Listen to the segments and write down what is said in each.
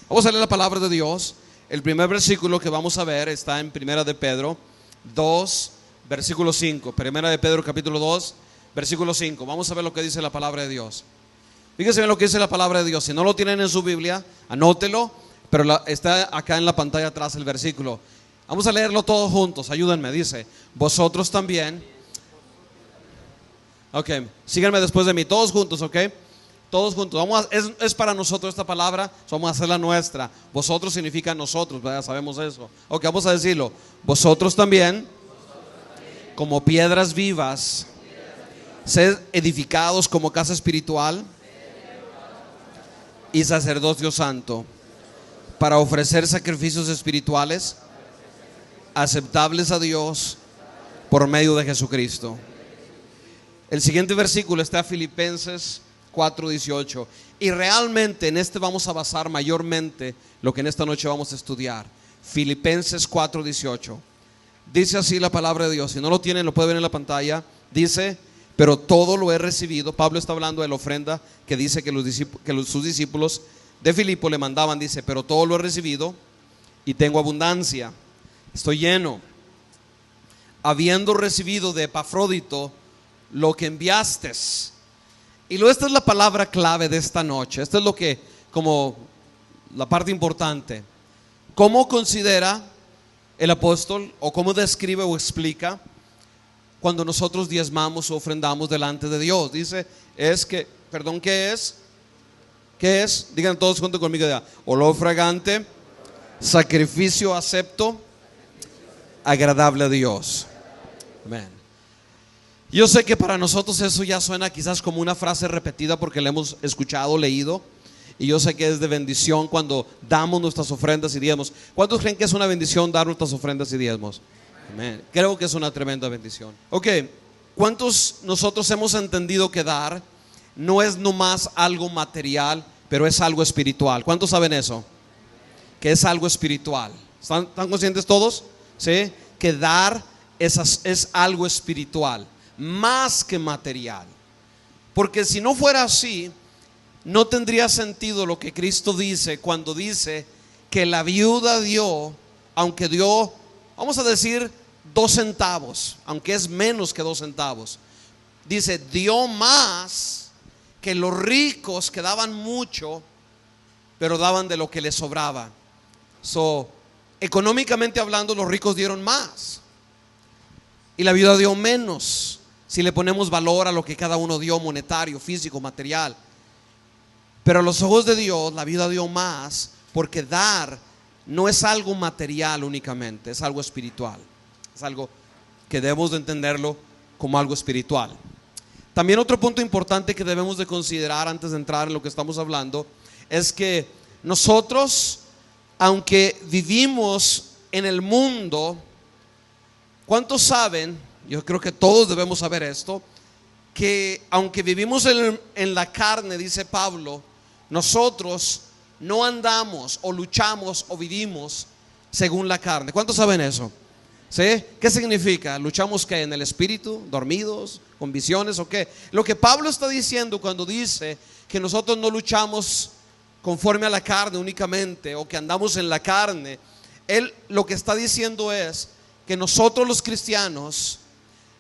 Vamos a leer la palabra de Dios. El primer versículo que vamos a ver está en Primera de Pedro 2, versículo 5. Primera de Pedro capítulo 2, versículo 5. Vamos a ver lo que dice la palabra de Dios. Fíjense bien lo que dice la palabra de Dios. Si no lo tienen en su Biblia, anótelo, pero está acá en la pantalla atrás el versículo. Vamos a leerlo todos juntos, ayúdenme. Dice: vosotros también. Ok, síganme después de mí, todos juntos, ok. Todos juntos, es para nosotros esta palabra, vamos a hacerla nuestra. Vosotros significa nosotros, ¿verdad? Sabemos eso. Ok, vamos a decirlo. Vosotros también, como piedras vivas, sed edificados como casa espiritual y sacerdocio santo, para ofrecer sacrificios espirituales aceptables a Dios por medio de Jesucristo. El siguiente versículo está en Filipenses 4:18. Y realmente en este vamos a basar mayormente lo que en esta noche vamos a estudiar. Filipenses 4:18. Dice así la palabra de Dios. Si no lo tienen, lo pueden ver en la pantalla. Dice: pero todo lo he recibido. Pablo está hablando de la ofrenda que dice que sus discípulos de Filipo le mandaban. Dice: pero todo lo he recibido y tengo abundancia. Estoy lleno, habiendo recibido de Epafrodito lo que enviaste. Y esta es la palabra clave de esta noche. Esta es lo que, como la parte importante. ¿Cómo considera el apóstol, o cómo describe o explica cuando nosotros diezmamos o ofrendamos delante de Dios? Dice, ¿qué es? ¿Qué es? Digan todos juntos conmigo ya. Olor fragante, sacrificio acepto, agradable a Dios. Amén. Yo sé que para nosotros eso ya suena quizás como una frase repetida porque la hemos escuchado, leído. Y yo sé que es de bendición cuando damos nuestras ofrendas y diezmos. ¿Cuántos creen que es una bendición dar nuestras ofrendas y diezmos? Amén. Creo que es una tremenda bendición. Ok, ¿cuántos nosotros hemos entendido que dar no es nomás algo material, pero es algo espiritual? ¿Cuántos saben eso? Que es algo espiritual. ¿Están conscientes todos? ¿Sí? Que dar es algo espiritual, más que material. Porque si no fuera así, no tendría sentido lo que Cristo dice cuando dice que la viuda dio, aunque dio, vamos a decir 2 centavos, aunque es menos que 2 centavos, dice, dio más que los ricos que daban mucho, pero daban de lo que les sobraba. Económicamente hablando, los ricos dieron más y la viuda dio menos, si le ponemos valor a lo que cada uno dio, monetario, físico, material. Pero a los ojos de Dios, la viuda dio más, porque dar no es algo material únicamente, es algo espiritual. Es algo que debemos de entenderlo como algo espiritual. También otro punto importante que debemos de considerar antes de entrar en lo que estamos hablando es que nosotros, aunque vivimos en el mundo, ¿cuántos saben? Yo creo que todos debemos saber esto, que aunque vivimos en la carne, dice Pablo, nosotros no andamos o luchamos o vivimos según la carne. ¿Cuántos saben eso? ¿Sí? ¿Qué significa? ¿Luchamos qué? ¿En el espíritu? ¿Dormidos? ¿Con visiones o qué? Lo que Pablo está diciendo cuando dice que nosotros no luchamos conforme a la carne únicamente, o que andamos en la carne, él lo que está diciendo es que nosotros los cristianos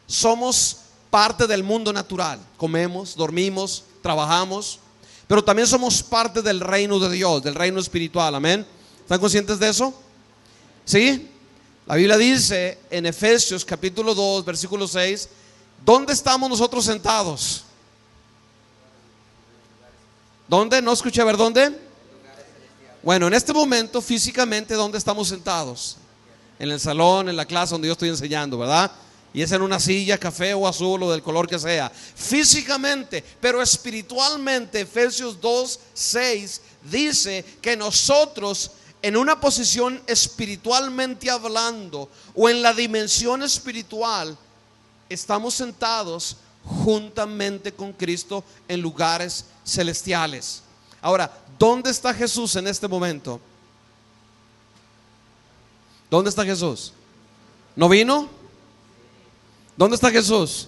somos parte del mundo natural. Comemos, dormimos, trabajamos, pero también somos parte del reino de Dios, del reino espiritual. Amén. ¿Están conscientes de eso? ¿Sí? La Biblia dice en Efesios capítulo 2 versículo 6, ¿dónde estamos nosotros sentados? ¿Dónde? No escuché, a ver, ¿dónde? Bueno, en este momento físicamente, ¿dónde estamos sentados? En el salón, en la clase donde yo estoy enseñando, ¿verdad? Y es en una silla, café o azul o del color que sea, físicamente. Pero espiritualmente, Efesios 2:6 dice que nosotros, en una posición espiritualmente hablando, o en la dimensión espiritual, estamos sentados juntamente con Cristo en lugares celestiales. Ahora, ¿dónde está Jesús en este momento? ¿Dónde está Jesús? ¿No vino? ¿Dónde está Jesús?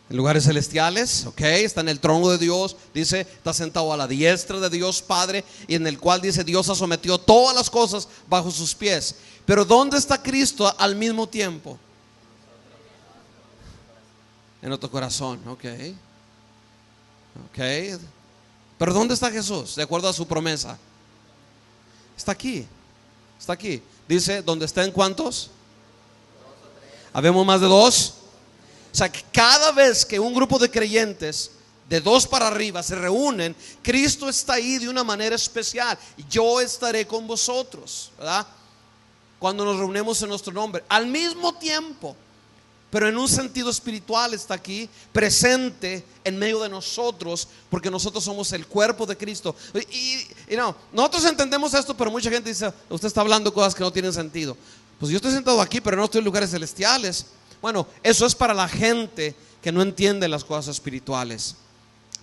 En lugares celestiales, ok, está en el trono de Dios, dice, está sentado a la diestra de Dios Padre, y en el cual dice, Dios ha sometido todas las cosas bajo sus pies. Pero ¿dónde está Cristo al mismo tiempo? En otro corazón, ok. Pero ¿dónde está Jesús? De acuerdo a su promesa. Está aquí, está aquí. Dice, ¿dónde estén cuántos? ¿Habemos más de dos? O sea, que cada vez que un grupo de creyentes de dos para arriba se reúnen, Cristo está ahí de una manera especial. Yo estaré con vosotros, ¿verdad? Cuando nos reunimos en nuestro nombre, al mismo tiempo, pero en un sentido espiritual está aquí, presente en medio de nosotros, porque nosotros somos el cuerpo de Cristo. Y no, nosotros entendemos esto, pero mucha gente dice, usted está hablando cosas que no tienen sentido. Pues yo estoy sentado aquí, pero no estoy en lugares celestiales. Bueno, eso es para la gente que no entiende las cosas espirituales.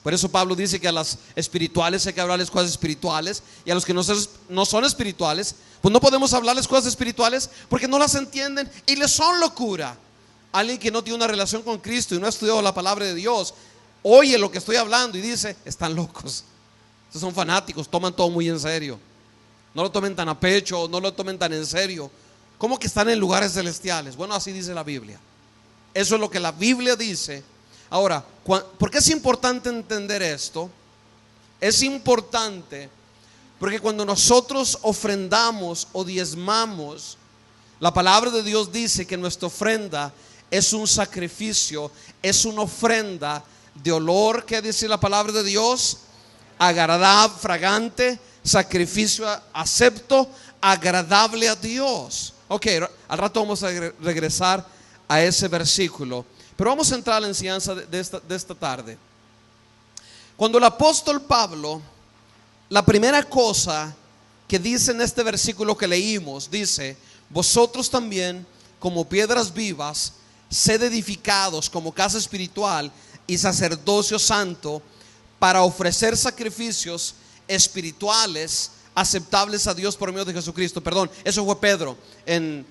Por eso Pablo dice que a las espirituales hay que hablarles cosas espirituales, y a los que no son espirituales, pues no podemos hablarles cosas espirituales porque no las entienden y les son locura. Alguien que no tiene una relación con Cristo y no ha estudiado la palabra de Dios, oye lo que estoy hablando y dice, están locos. Estos son fanáticos, toman todo muy en serio. No lo tomen tan a pecho, no lo tomen tan en serio. ¿Cómo que están en lugares celestiales? Bueno, así dice la Biblia. Eso es lo que la Biblia dice. Ahora, ¿por qué es importante entender esto? Es importante porque cuando nosotros ofrendamos o diezmamos, la palabra de Dios dice que nuestra ofrenda es un sacrificio, es una ofrenda de olor, que dice la palabra de Dios, agradable, fragante, sacrificio acepto, agradable a Dios. Ok, al rato vamos a regresar a ese versículo, pero vamos a entrar a la enseñanza de esta tarde. Cuando el apóstol Pablo, la primera cosa que dice en este versículo que leímos, dice, vosotros también como piedras vivas, sed edificados como casa espiritual y sacerdocio santo, para ofrecer sacrificios espirituales aceptables a Dios por medio de Jesucristo. Perdón, eso fue Pedro en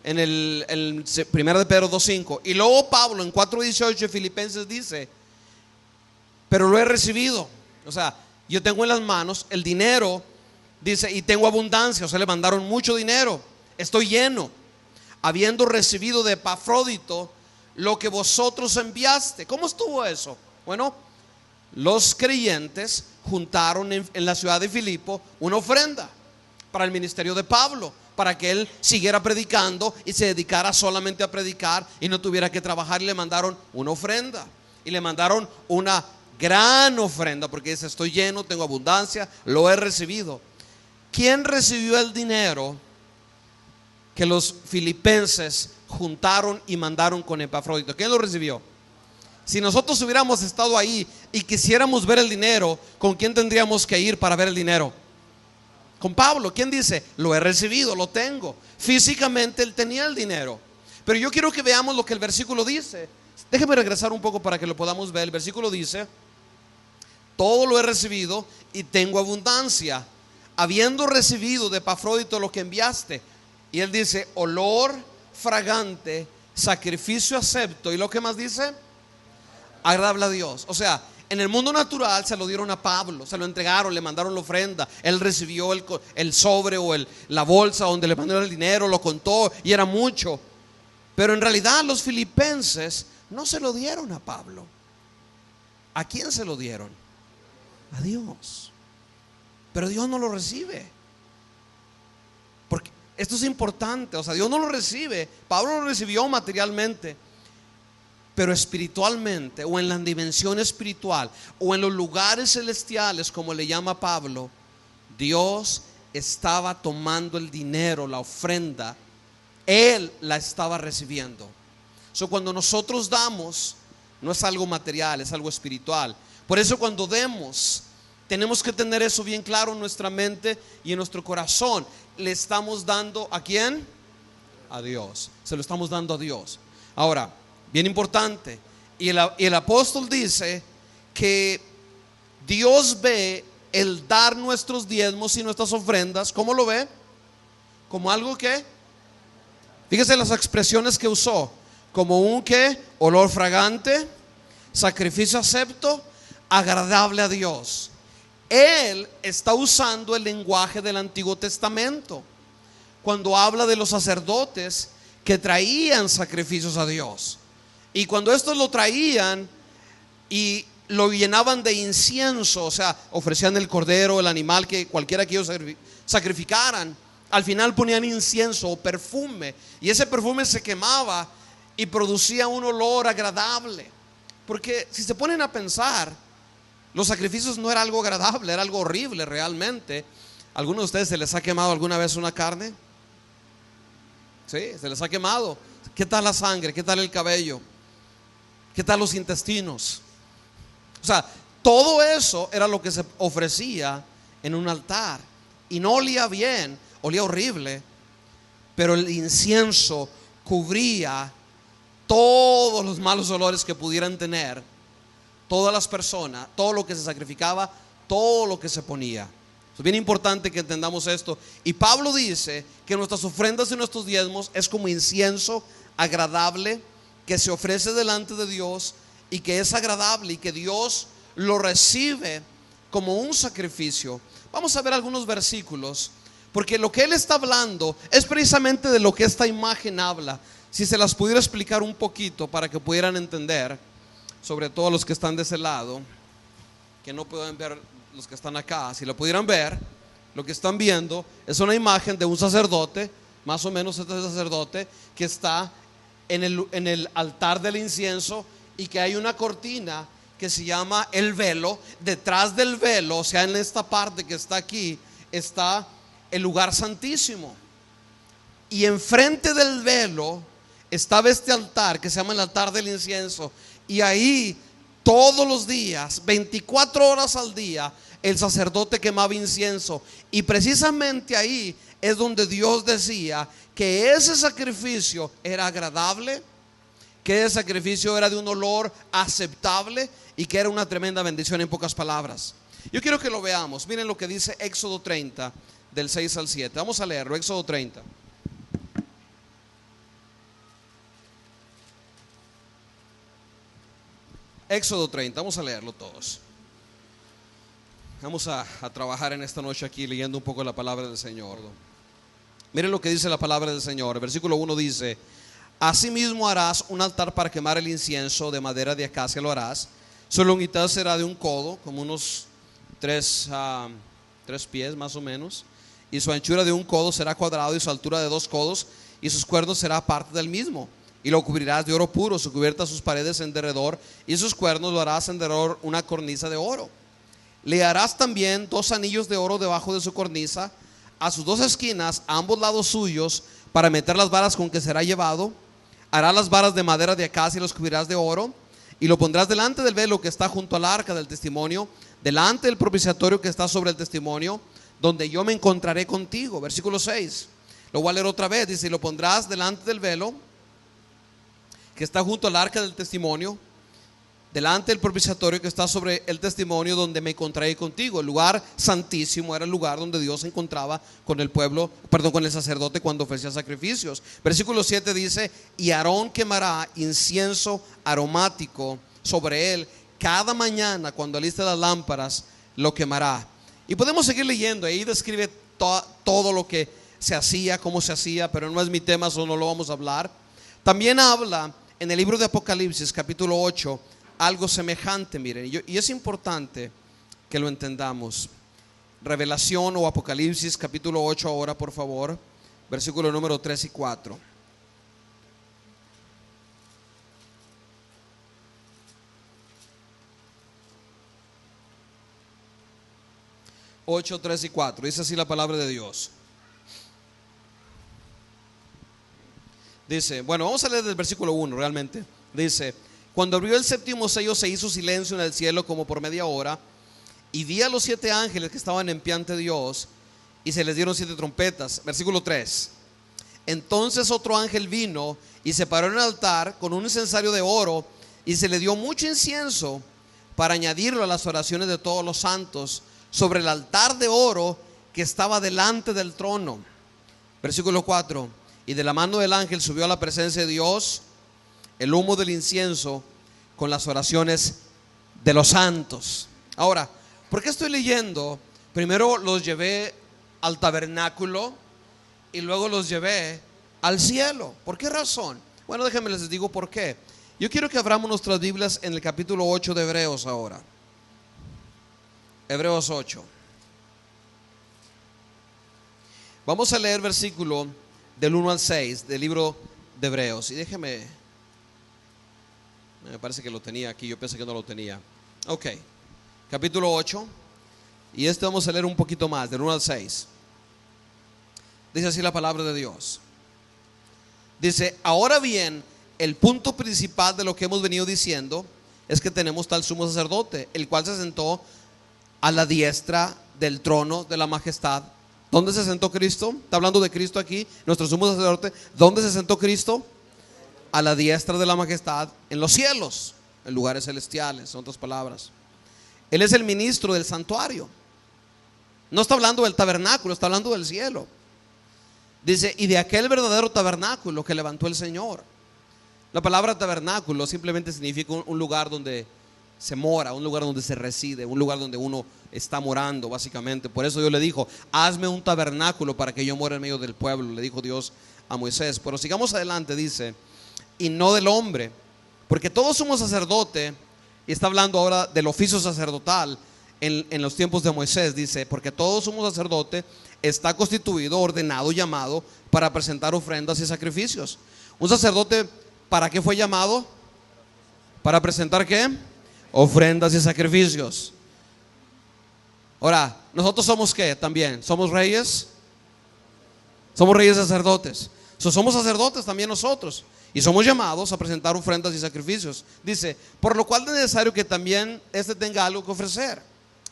el 1 de Pedro 2:5. Y luego Pablo en 4:18 de Filipenses dice, pero lo he recibido. O sea, yo tengo en las manos el dinero, dice, y tengo abundancia. O sea, le mandaron mucho dinero, estoy lleno, habiendo recibido de Epafrodito lo que vosotros enviaste. ¿Cómo estuvo eso? Bueno, los creyentes juntaron en la ciudad de Filipo una ofrenda para el ministerio de Pablo, para que él siguiera predicando y se dedicara solamente a predicar y no tuviera que trabajar. Y le mandaron una ofrenda, y le mandaron una gran ofrenda, porque dice, estoy lleno, tengo abundancia, lo he recibido. ¿Quién recibió el dinero que los filipenses juntaron y mandaron con Epafrodito? ¿Quién lo recibió? Si nosotros hubiéramos estado ahí y quisiéramos ver el dinero, ¿con quién tendríamos que ir para ver el dinero? Con Pablo. ¿Quién dice? Lo he recibido, lo tengo. Físicamente él tenía el dinero. Pero yo quiero que veamos lo que el versículo dice. Déjeme regresar un poco para que lo podamos ver. El versículo dice, todo lo he recibido y tengo abundancia, habiendo recibido de Epafrodito lo que enviaste. Y él dice, olor fragante, sacrificio acepto. ¿Y lo que más dice? Agradable a Dios. O sea, en el mundo natural se lo dieron a Pablo, se lo entregaron, le mandaron la ofrenda, él recibió el sobre o la bolsa donde le mandaron el dinero, lo contó y era mucho. Pero en realidad los filipenses no se lo dieron a Pablo. ¿A quién se lo dieron? A Dios. Pero Dios no lo recibe. Porque esto es importante. O sea, Dios no lo recibe. Pablo lo recibió materialmente, pero espiritualmente, o en la dimensión espiritual, o en los lugares celestiales, como le llama Pablo, Dios estaba tomando el dinero, la ofrenda, Él la estaba recibiendo. Cuando nosotros damos, no es algo material, es algo espiritual. Por eso cuando demos, tenemos que tener eso bien claro en nuestra mente y en nuestro corazón. Le estamos dando ¿a quién? A Dios. Se lo estamos dando a Dios. Ahora, bien importante, y el apóstol dice que Dios ve el dar nuestros diezmos y nuestras ofrendas. ¿Cómo lo ve? Como algo que, fíjese las expresiones que usó, como un que olor fragante, sacrificio acepto, agradable a Dios. Él está usando el lenguaje del Antiguo Testamento cuando habla de los sacerdotes que traían sacrificios a Dios. Y cuando estos lo traían y lo llenaban de incienso, o sea, ofrecían el cordero, el animal, que cualquiera que ellos sacrificaran, al final ponían incienso o perfume, y ese perfume se quemaba y producía un olor agradable. Porque si se ponen a pensar, los sacrificios no era algo agradable, era algo horrible realmente. ¿Alguno de ustedes se les ha quemado alguna vez una carne? Sí, se les ha quemado. ¿Qué tal la sangre? ¿Qué tal el cabello? ¿Qué tal los intestinos? O sea, todo eso era lo que se ofrecía en un altar. Y no olía bien, olía horrible, pero el incienso cubría todos los malos olores que pudieran tener todas las personas, todo lo que se sacrificaba, todo lo que se ponía. Es bien importante que entendamos esto. Y Pablo dice que nuestras ofrendas y nuestros diezmos es como incienso agradable que se ofrece delante de Dios, y que es agradable y que Dios lo recibe como un sacrificio. Vamos a ver algunos versículos, porque lo que él está hablando es precisamente de lo que esta imagen habla. Si se las pudiera explicar un poquito para que pudieran entender, sobre todo los que están de ese lado, que no pueden ver los que están acá. Si lo pudieran ver, lo que están viendo es una imagen de un sacerdote, más o menos este sacerdote, que está en el altar del incienso, y que hay una cortina que se llama el velo. Detrás del velo, o sea, en esta parte que está aquí, está el lugar santísimo, y enfrente del velo estaba este altar que se llama el altar del incienso. Y ahí todos los días, 24 horas al día, el sacerdote quemaba incienso. Y precisamente ahí es donde Dios decía que ese sacrificio era agradable, que ese sacrificio era de un olor aceptable, y que era una tremenda bendición, en pocas palabras. Yo quiero que lo veamos. Miren lo que dice Éxodo 30, del 6 al 7. Vamos a leerlo, Éxodo 30. Éxodo 30, vamos a leerlo todos. Vamos a trabajar en esta noche aquí leyendo un poco la palabra del Señor. Miren lo que dice la palabra del Señor. El versículo 1 dice: asimismo harás un altar para quemar el incienso, de madera de acacia lo harás. Su longitud será de un codo, como unos 3 pies más o menos, y su anchura de un codo será cuadrado, y su altura de 2 codos, y sus cuernos será parte del mismo. Y lo cubrirás de oro puro, su cubierta sus paredes en derredor, y sus cuernos lo harás en derredor una cornisa de oro. Le harás también 2 anillos de oro debajo de su cornisa, a sus 2 esquinas, a ambos lados suyos, para meter las varas con que será llevado. Harás las varas de madera de acacia y los cubrirás de oro, y lo pondrás delante del velo que está junto al arca del testimonio, delante del propiciatorio que está sobre el testimonio, donde yo me encontraré contigo. Versículo 6, lo voy a leer otra vez. Dice: y lo pondrás delante del velo que está junto al arca del testimonio, delante del propiciatorio que está sobre el testimonio, donde me encontraré contigo. El lugar santísimo era el lugar donde Dios se encontraba con el pueblo, con el sacerdote cuando ofrecía sacrificios. Versículo 7 dice: y Aarón quemará incienso aromático sobre él cada mañana, cuando aliste las lámparas lo quemará. Y podemos seguir leyendo. Ahí describe todo lo que se hacía, cómo se hacía, pero no es mi tema, eso no lo vamos a hablar. También habla en el libro de Apocalipsis, capítulo 8, algo semejante. Miren, y es importante que lo entendamos. Revelación o Apocalipsis, capítulo 8 ahora, por favor, versículo número 3 y 4. Ocho, 3 y 4. Dice así la palabra de Dios. Dice, bueno, vamos a leer del versículo 1 realmente. Dice: cuando abrió el séptimo sello, se hizo silencio en el cielo como por media hora, y vi a los 7 ángeles que estaban en pie ante Dios, y se les dieron 7 trompetas. Versículo 3: entonces otro ángel vino y se paró en el altar con un incensario de oro, y se le dio mucho incienso para añadirlo a las oraciones de todos los santos, sobre el altar de oro que estaba delante del trono. Versículo 4: y de la mano del ángel subió a la presencia de Dios el humo del incienso, con las oraciones de los santos. Ahora, ¿por qué estoy leyendo? Primero los llevé al tabernáculo y luego los llevé al cielo. ¿Por qué razón? Bueno, déjenme les digo por qué. Yo quiero que abramos nuestras Biblias en el capítulo 8 de Hebreos ahora. Hebreos 8. Vamos a leer versículo del 1 al 6 del libro de Hebreos. Y déjeme, me parece que lo tenía aquí, yo pensé que no lo tenía. Ok, capítulo 8. Y vamos a leer un poquito más, del 1 al 6. Dice así la palabra de Dios. Dice: ahora bien, el punto principal de lo que hemos venido diciendo es que tenemos tal sumo sacerdote, el cual se sentó a la diestra del trono de la majestad. ¿Dónde se sentó Cristo? Está hablando de Cristo aquí, nuestro sumo sacerdote. ¿Dónde se sentó Cristo? A la diestra de la majestad en los cielos, en lugares celestiales, en otras palabras. Él es el ministro del santuario. No está hablando del tabernáculo, está hablando del cielo. Dice: y de aquel verdadero tabernáculo que levantó el Señor. La palabra tabernáculo simplemente significa un lugar donde se mora, un lugar donde se reside, un lugar donde uno está morando, básicamente. Por eso Dios le dijo: hazme un tabernáculo para que yo muera en medio del pueblo, le dijo Dios a Moisés. Pero sigamos adelante, dice: y no del hombre, porque todos somos sacerdote. Y está hablando ahora del oficio sacerdotal en los tiempos de Moisés. Dice: porque todos somos sacerdote, está constituido, ordenado, llamado para presentar ofrendas y sacrificios. Un sacerdote, ¿para qué fue llamado? ¿Para presentar qué? Ofrendas y sacrificios. Ahora, ¿nosotros somos qué también? ¿Somos reyes? Somos reyes sacerdotes. Somos sacerdotes también nosotros, y somos llamados a presentar ofrendas y sacrificios. Dice: por lo cual es necesario que también tenga algo que ofrecer.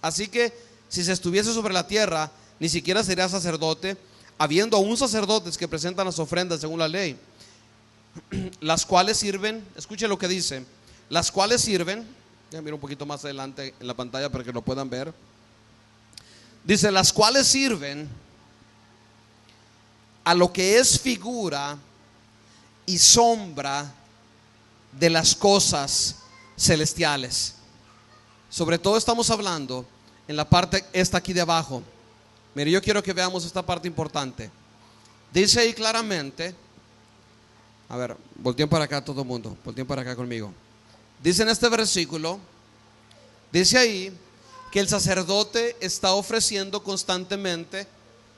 Así que si se estuviese sobre la tierra, ni siquiera sería sacerdote, habiendo aún sacerdotes que presentan las ofrendas según la ley, las cuales sirven. Escuche lo que dice: las cuales sirven. Déjenme ir un poquito más adelante en la pantalla para que lo puedan ver. Dice: las cuales sirven a lo que es figura y sombra de las cosas celestiales. Sobre todo estamos hablando en la parte esta aquí de abajo. Mire, yo quiero que veamos esta parte importante. Dice ahí claramente, a ver, volteen para acá todo el mundo, volteen para acá conmigo. Dice en este versículo, dice ahí que el sacerdote está ofreciendo constantemente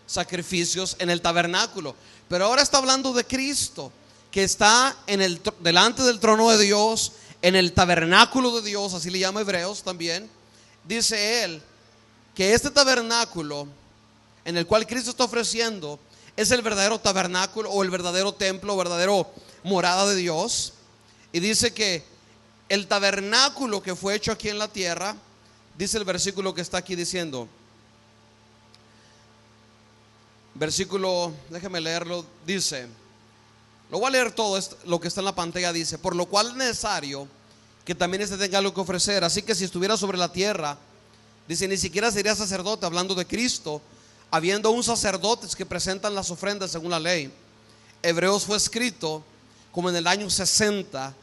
sacrificios en el tabernáculo. Pero ahora está hablando de Cristo, que está delante del trono de Dios, en el tabernáculo de Dios, así le llama Hebreos también. Dice él que este tabernáculo en el cual Cristo está ofreciendo es el verdadero tabernáculo, o el verdadero templo, verdadero morada de Dios. Y dice que el tabernáculo que fue hecho aquí en la tierra, dice el versículo que está aquí diciendo, versículo, déjeme leerlo, dice, lo voy a leer todo lo que está en la pantalla. Dice: por lo cual es necesario que también tenga algo que ofrecer. Así que si estuviera sobre la tierra, dice, ni siquiera sería sacerdote, hablando de Cristo, habiendo aún sacerdotes que presentan las ofrendas según la ley. Hebreos fue escrito como en el año 60.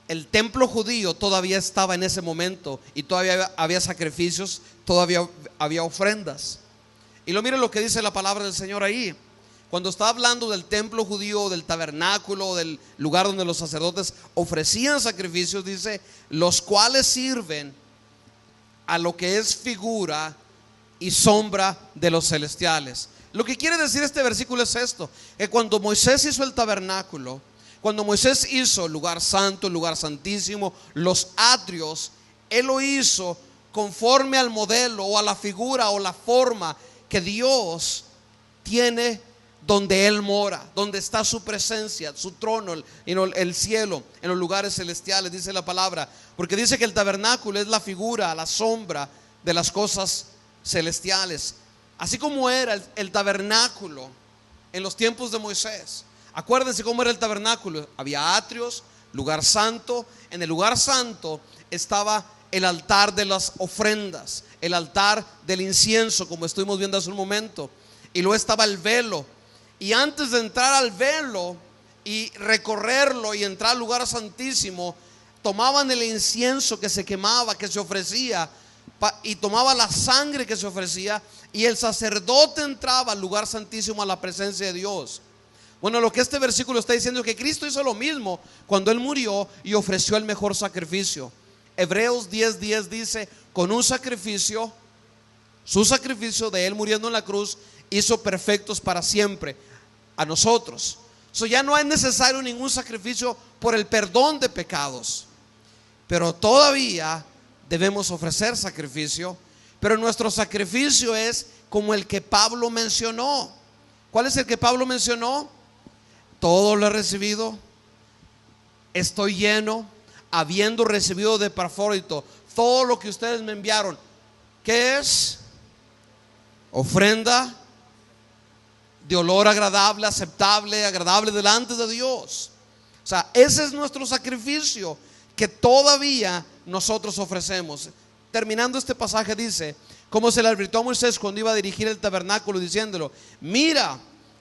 El templo judío todavía estaba en ese momento, y todavía había sacrificios, todavía había ofrendas. Y mire lo que dice la palabra del Señor ahí. Cuando está hablando del templo judío, del tabernáculo, del lugar donde los sacerdotes ofrecían sacrificios, dice: los cuales sirven a lo que es figura y sombra de los celestiales. Lo que quiere decir este versículo es esto: que cuando Moisés hizo el tabernáculo, cuando Moisés hizo el lugar santo, el lugar santísimo, los atrios, él lo hizo conforme al modelo o a la figura o la forma que Dios tiene donde Él mora, donde está su presencia, su trono, el cielo, en los lugares celestiales, dice la palabra. Porque dice que el tabernáculo es la figura, la sombra de las cosas celestiales. Así como era el tabernáculo en los tiempos de Moisés. Acuérdense cómo era el tabernáculo. Había atrios, lugar santo. En el lugar santo estaba el altar de las ofrendas, el altar del incienso, como estuvimos viendo hace un momento. Y luego estaba el velo. Y antes de entrar al velo y recorrerlo y entrar al lugar santísimo, tomaban el incienso que se quemaba, que se ofrecía, y tomaba la sangre que se ofrecía, y el sacerdote entraba al lugar santísimo, a la presencia de Dios. Bueno, lo que este versículo está diciendo es que Cristo hizo lo mismo cuando Él murió y ofreció el mejor sacrificio. Hebreos 10:10 dice: con un sacrificio, su sacrificio de Él muriendo en la cruz, hizo perfectos para siempre a nosotros. Ya no es necesario ningún sacrificio por el perdón de pecados, pero todavía debemos ofrecer sacrificio. Pero nuestro sacrificio es como el que Pablo mencionó. ¿Cuál es el que Pablo mencionó? Todo lo he recibido, estoy lleno, habiendo recibido de Epafrodito todo lo que ustedes me enviaron. ¿Qué es? Ofrenda de olor agradable, aceptable, agradable delante de Dios. O sea, ese es nuestro sacrificio que todavía nosotros ofrecemos. Terminando este pasaje dice: como se le advirtió a Moisés cuando iba a dirigir el tabernáculo, diciéndolo: mira,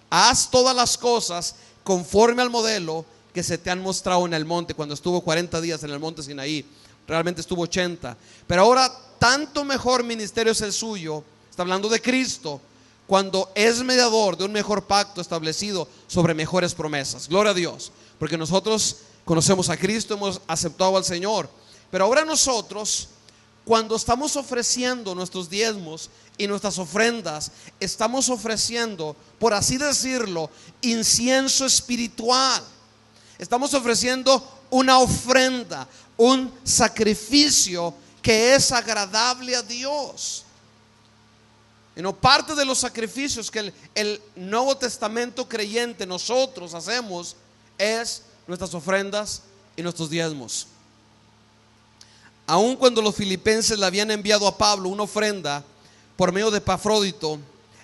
haz todas las cosas conforme al modelo que se te han mostrado en el monte. Cuando estuvo 40 días en el monte Sinaí, realmente estuvo 80. Pero ahora tanto mejor ministerio es el suyo, está hablando de Cristo, cuando es mediador de un mejor pacto establecido sobre mejores promesas. Gloria a Dios, porque nosotros conocemos a Cristo, hemos aceptado al Señor. Pero ahora nosotros, cuando estamos ofreciendo nuestros diezmos y nuestras ofrendas, estamos ofreciendo, por así decirlo, incienso espiritual. Estamos ofreciendo una ofrenda, un sacrificio que es agradable a Dios. Y no, parte de los sacrificios que el Nuevo Testamento creyente nosotros hacemos es nuestras ofrendas y nuestros diezmos. Aun cuando los filipenses le habían enviado a Pablo una ofrenda por medio de Epafrodito,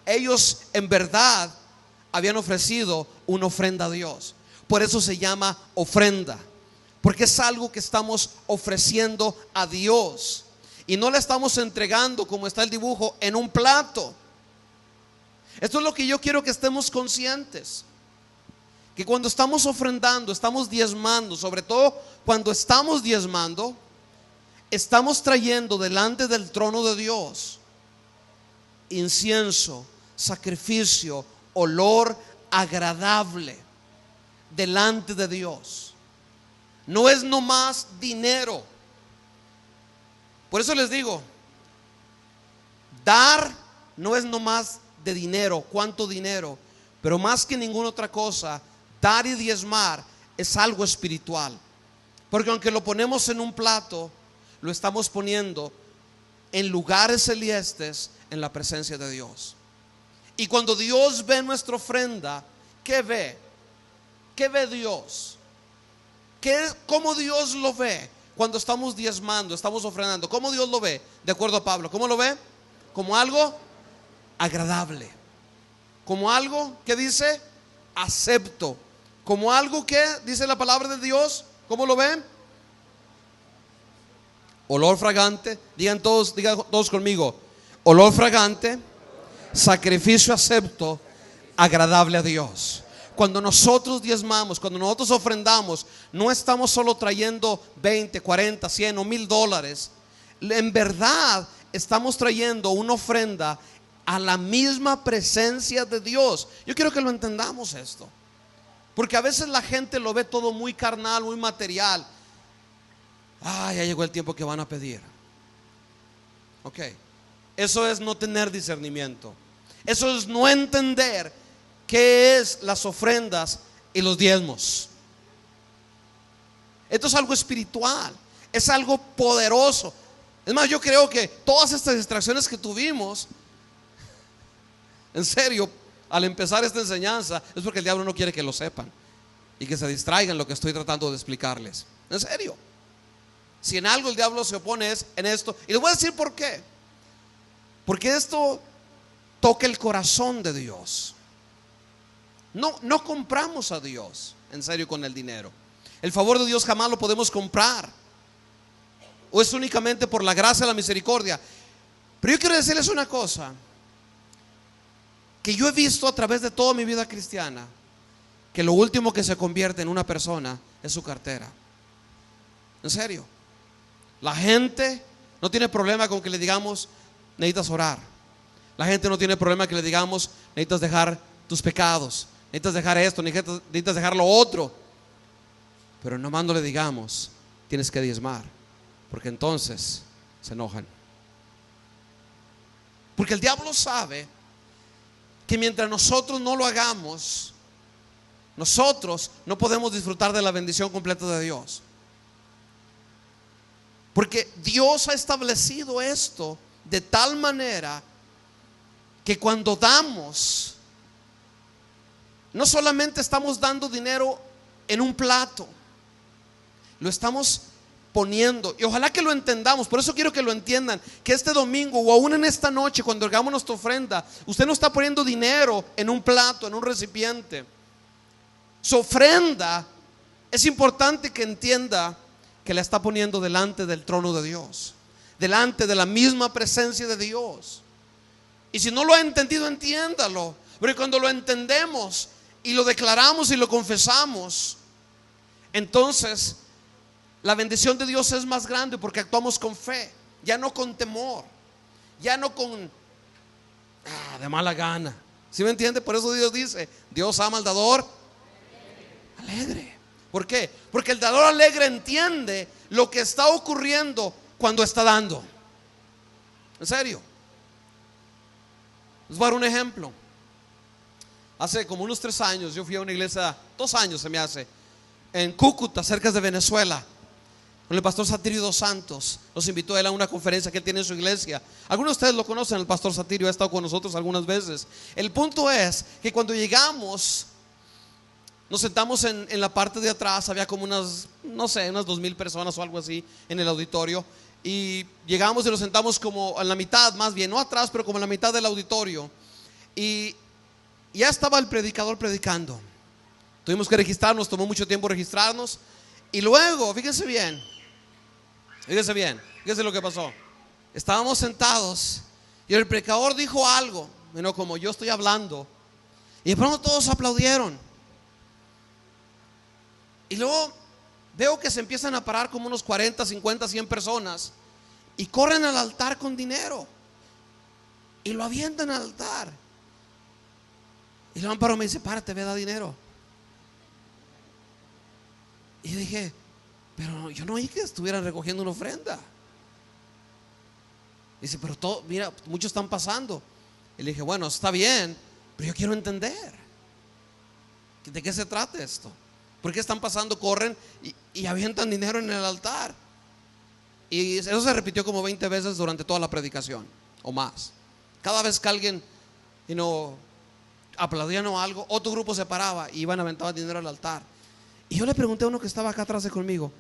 ellos en verdad habían ofrecido una ofrenda a Dios. Por eso se llama ofrenda, porque es algo que estamos ofreciendo a Dios, y no le estamos entregando, como está el dibujo, en un plato. Esto es lo que yo quiero que estemos conscientes, que cuando estamos ofrendando, estamos diezmando, sobre todo cuando estamos diezmando, estamos trayendo delante del trono de Dios incienso, sacrificio, olor agradable delante de Dios. No es nomás dinero. Por eso les digo, dar no es nomás de dinero, cuánto dinero, pero más que ninguna otra cosa, dar y diezmar es algo espiritual. Porque aunque lo ponemos en un plato, lo estamos poniendo en lugares celestes, en la presencia de Dios. Y cuando Dios ve nuestra ofrenda, ¿qué ve? ¿Qué ve Dios? ¿Cómo Dios lo ve? Cuando estamos diezmando, estamos ofrendando, ¿cómo Dios lo ve? De acuerdo a Pablo, ¿cómo lo ve? Como algo agradable, como algo que dice acepto, como algo que dice la palabra de Dios. ¿Cómo lo ven? Olor fragante. Digan todos conmigo: olor fragante, sacrificio acepto, agradable a Dios. Cuando nosotros diezmamos, cuando nosotros ofrendamos, no estamos solo trayendo 20, 40, 100 o $1000. En verdad estamos trayendo una ofrenda a la misma presencia de Dios. Yo quiero que lo entendamos esto, porque a veces la gente lo ve todo muy carnal, muy material. Ya llegó el tiempo que van a pedir. Ok, eso es no tener discernimiento. Eso es no entender qué es las ofrendas y los diezmos. Esto es algo espiritual, es algo poderoso. Es más, yo creo que todas estas distracciones que tuvimos, en serio, al empezar esta enseñanza, es porque el diablo no quiere que lo sepan y que se distraigan lo que estoy tratando de explicarles. En serio, si en algo el diablo se opone es en esto. Y les voy a decir por qué. Porque esto toca el corazón de Dios. No compramos a Dios, en serio, con el dinero. El favor de Dios jamás lo podemos comprar, o es únicamente por la gracia y la misericordia. Pero yo quiero decirles una cosa que yo he visto a través de toda mi vida cristiana: que lo último que se convierte en una persona es su cartera. En serio. La gente no tiene problema con que le digamos, necesitas orar. La gente no tiene problema que le digamos, necesitas dejar tus pecados, necesitas dejar esto, necesitas dejar lo otro. Pero nomás no le digamos, tienes que diezmar, porque entonces se enojan. Porque el diablo sabe que mientras nosotros no lo hagamos, nosotros no podemos disfrutar de la bendición completa de Dios. Porque Dios ha establecido esto de tal manera que cuando damos, no solamente estamos dando dinero en un plato, lo estamos poniendo, y ojalá que lo entendamos. Por eso quiero que lo entiendan, que este domingo o aún en esta noche, cuando hagamos nuestra ofrenda, usted no está poniendo dinero en un plato, en un recipiente. Su ofrenda es importante que entienda que la está poniendo delante del trono de Dios, delante de la misma presencia de Dios. Y si no lo ha entendido, entiéndalo, porque cuando lo entendemos y lo declaramos y lo confesamos, entonces la bendición de Dios es más grande, porque actuamos con fe, ya no con temor, ya no con de mala gana. ¿Sí me entiende? Por eso Dios dice, Dios ama al dador alegre. ¿Por qué? Porque el dador alegre entiende lo que está ocurriendo cuando está dando. En serio. Les voy a dar un ejemplo. Hace como unos 3 años yo fui a una iglesia, 2 años se me hace, en Cúcuta, cerca de Venezuela, con el pastor Satirio dos Santos. Nos invitó a él a una conferencia que él tiene en su iglesia. Algunos de ustedes lo conocen, el pastor Satirio ha estado con nosotros algunas veces. El punto es que cuando llegamos, nos sentamos en la parte de atrás. Había como unas, no sé, unas 2,000 personas o algo así en el auditorio. Y llegamos y nos sentamos como en la mitad, más bien, no atrás, pero como en la mitad del auditorio. Y ya estaba el predicador predicando. Tuvimos que registrarnos, tomó mucho tiempo registrarnos. Y luego, fíjense bien, fíjense lo que pasó. Estábamos sentados y el predicador dijo algo, como yo estoy hablando, y de pronto todos aplaudieron. Y luego veo que se empiezan a parar como unos 40, 50, 100 personas y corren al altar con dinero y lo avientan al altar. Y el amparo me dice, párate, ve, da dinero. Y yo dije, pero yo no oí que estuvieran recogiendo una ofrenda. Dice, pero todo, mira, muchos están pasando. Y le dije, bueno, está bien, pero yo quiero entender ¿de qué se trata esto? ¿Por qué están pasando, corren y avientan dinero en el altar? Y eso se repitió como 20 veces durante toda la predicación o más. Cada vez que alguien aplaudían o algo, otro grupo se paraba y iban a aventar dinero al altar. Y yo le pregunté a uno que estaba acá atrás de conmigo,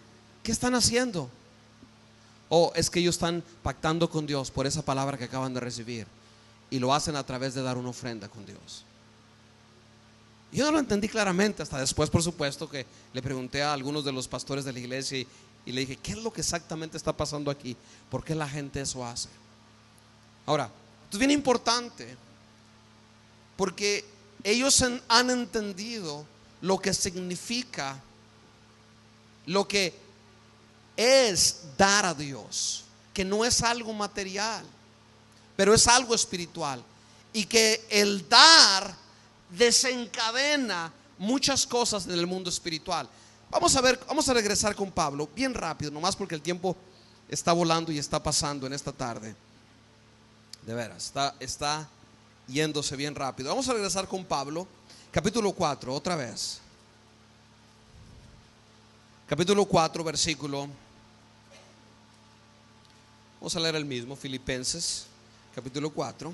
¿qué están haciendo? Es que ellos están pactando con Dios por esa palabra que acaban de recibir, y lo hacen a través de dar una ofrenda con Dios. Yo no lo entendí claramente hasta después, por supuesto, que le pregunté a algunos de los pastores de la iglesia y le dije, ¿qué es lo que exactamente está pasando aquí? ¿Por qué la gente eso hace? Ahora, esto es bien importante, porque ellos han entendido lo que significa, lo que es dar a Dios, que no es algo material, pero es algo espiritual, y que el dar desencadena muchas cosas en el mundo espiritual. Vamos a regresar con Pablo bien rápido, nomás porque el tiempo está volando y está pasando en esta tarde. De veras, está yéndose bien rápido. Vamos a regresar con Pablo, capítulo 4, otra vez. Capítulo 4, versículo. Vamos a leer el mismo, Filipenses, capítulo 4.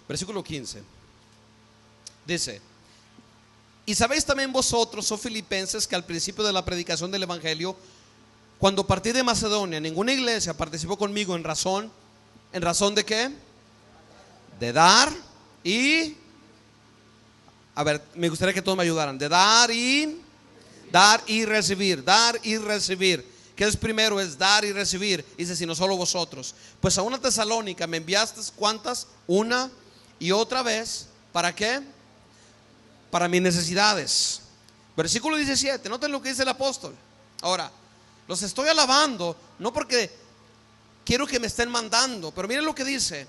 Versículo 15. Dice: y sabéis también vosotros, oh filipenses, que al principio de la predicación del evangelio, cuando partí de Macedonia, ninguna iglesia participó conmigo en razón de ¿qué? De dar y, a ver, me gustaría que todos me ayudaran, de dar y recibir, ¿qué es primero? Es dar y recibir. Dice, sino solo vosotros. Pues a una Tesalónica me enviaste, ¿cuántas? Una y otra vez. ¿Para qué? Para mis necesidades. Versículo 17, noten lo que dice el apóstol. Ahora, los estoy alabando, no porque quiero que me estén mandando, pero miren lo que dice.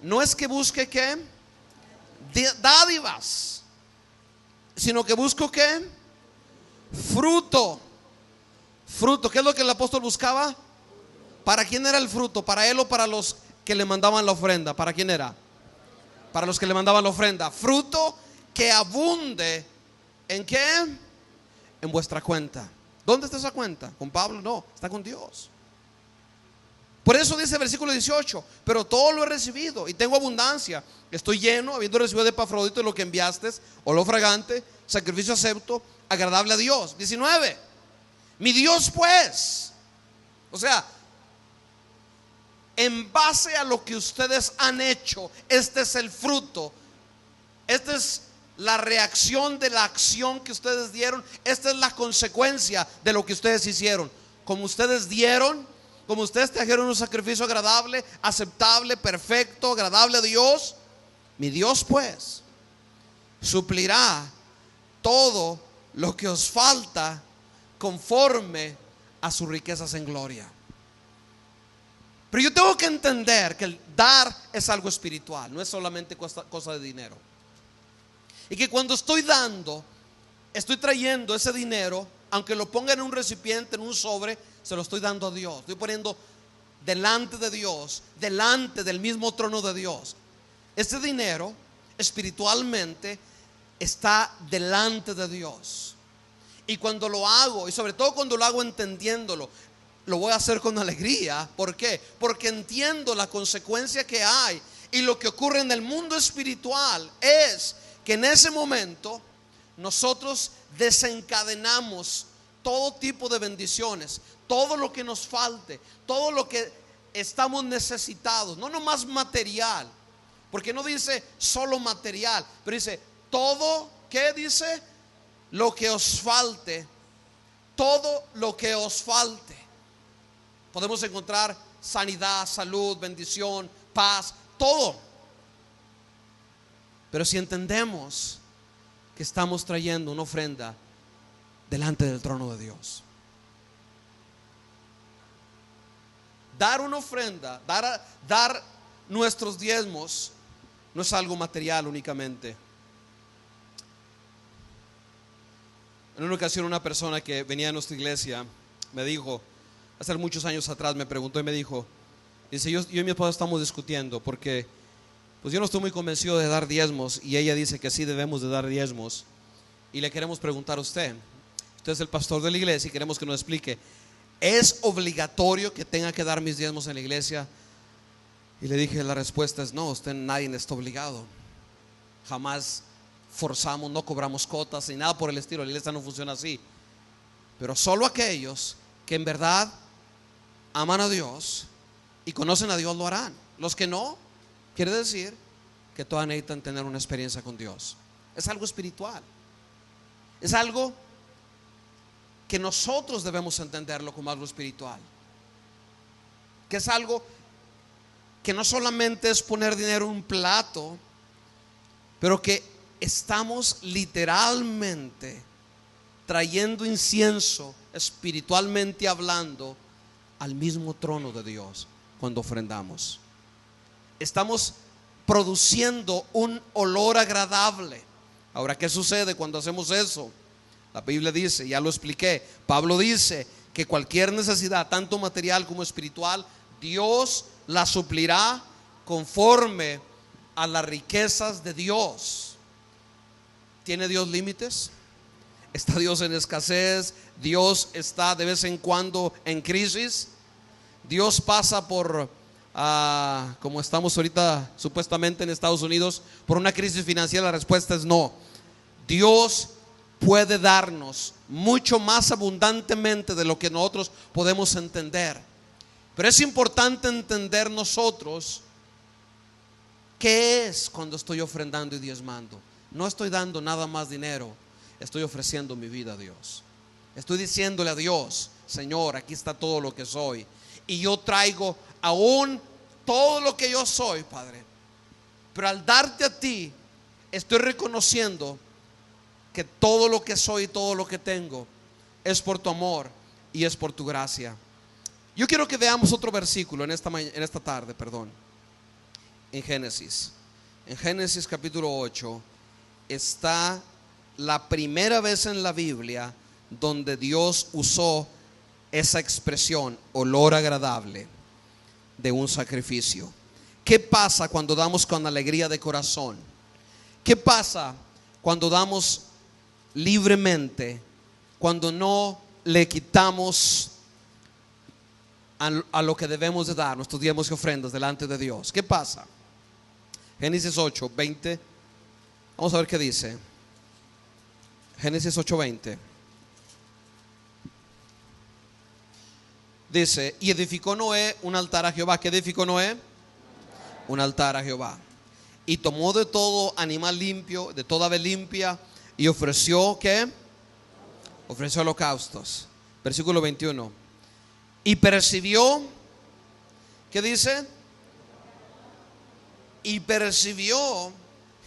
No es que busque ¿qué? Dádivas, sino que busco ¿qué? Fruto. Fruto, ¿qué es lo que el apóstol buscaba? ¿Para quién era el fruto? ¿Para él o para los que le mandaban la ofrenda? ¿Para quién era? Para los que le mandaban la ofrenda. Fruto que abunde. ¿En qué? En vuestra cuenta. ¿Dónde está esa cuenta? ¿Con Pablo? No, está con Dios. Por eso dice el versículo 18, pero todo lo he recibido y tengo abundancia. Estoy lleno, habiendo recibido de Epafrodito lo que enviaste, olor fragante, sacrificio acepto, agradable a Dios. 19, mi Dios pues, o sea, en base a lo que ustedes han hecho, este es el fruto, esta es la reacción de la acción que ustedes dieron, esta es la consecuencia de lo que ustedes hicieron. Como ustedes dieron, como ustedes trajeron un sacrificio agradable, aceptable, perfecto, agradable a Dios, mi Dios pues suplirá todo lo que os falta conforme a sus riquezas en gloria. Pero yo tengo que entender que el dar es algo espiritual, no es solamente cosa de dinero. Y que cuando estoy dando, estoy trayendo ese dinero, aunque lo ponga en un recipiente, en un sobre, se lo estoy dando a Dios. Estoy poniendo delante de Dios, delante del mismo trono de Dios. Ese dinero espiritualmente está delante de Dios. Y cuando lo hago, y sobre todo cuando lo hago entendiéndolo, lo voy a hacer con alegría. ¿Por qué? Porque entiendo la consecuencia que hay. Y lo que ocurre en el mundo espiritual es que en ese momento nosotros desencadenamos todo tipo de bendiciones, todo lo que nos falte, todo lo que estamos necesitados, no nomás material, porque no dice solo material, pero dice todo, ¿qué dice? Lo que os falte, todo lo que os falte. Podemos encontrar sanidad, salud, bendición, paz, todo. Pero si entendemos que estamos trayendo una ofrenda delante del trono de Dios, dar una ofrenda, dar nuestros diezmos, no es algo material únicamente. En una ocasión una persona que venía a nuestra iglesia me dijo, hace muchos años atrás me preguntó y me dijo, dice, yo y mi esposa estamos discutiendo porque pues yo no estoy muy convencido de dar diezmos y ella dice que sí debemos de dar diezmos, y le queremos preguntar a usted es el pastor de la iglesia y queremos que nos explique, ¿es obligatorio que tenga que dar mis diezmos en la iglesia? Y le dije, la respuesta es no, nadie está obligado, jamás forzamos, no cobramos cotas ni nada por el estilo, la iglesia no funciona así, pero solo aquellos que en verdad aman a Dios y conocen a Dios lo harán. Los que no, quiere decir que todos necesitan tener una experiencia con Dios. Es algo espiritual, es algo que nosotros debemos entenderlo como algo espiritual, que es algo que no solamente es poner dinero en un plato, pero que estamos literalmente trayendo incienso, espiritualmente hablando, al mismo trono de Dios cuando ofrendamos. Estamos produciendo un olor agradable. Ahora, ¿qué sucede cuando hacemos eso? La Biblia dice, ya lo expliqué, Pablo dice que cualquier necesidad, tanto material como espiritual, Dios la suplirá conforme a las riquezas de Dios. ¿Tiene Dios límites? ¿Está Dios en escasez? ¿Dios está de vez en cuando en crisis? ¿Dios pasa por, como estamos ahorita supuestamente en Estados Unidos, por una crisis financiera? La respuesta es no. Dios puede darnos mucho más abundantemente de lo que nosotros podemos entender. Pero es importante entender nosotros qué es cuando estoy ofrendando y diezmando. No estoy dando nada más dinero, estoy ofreciendo mi vida a Dios. Estoy diciéndole a Dios: Señor, aquí está todo lo que soy, y yo traigo aún todo lo que yo soy, Padre. Pero al darte a ti, estoy reconociendo que todo lo que soy y todo lo que tengo es por tu amor y es por tu gracia. Yo quiero que veamos otro versículo en esta tarde, en Génesis. En Génesis capítulo 8 está la primera vez en la Biblia donde Dios usó esa expresión, olor agradable de un sacrificio. ¿Qué pasa cuando damos con alegría de corazón? ¿Qué pasa cuando damos libremente? Cuando no le quitamos a lo que debemos de dar, nuestros diezmos y ofrendas delante de Dios. ¿Qué pasa? Génesis 8, 20. Vamos a ver qué dice. Génesis 8, 20. Dice: y edificó Noé un altar a Jehová. ¿Qué edificó Noé? Un altar a Jehová. Y tomó de todo animal limpio, de toda ave limpia, y ofreció, ¿qué? Ofreció holocaustos. Versículo 21. Y percibió, ¿qué dice? Y percibió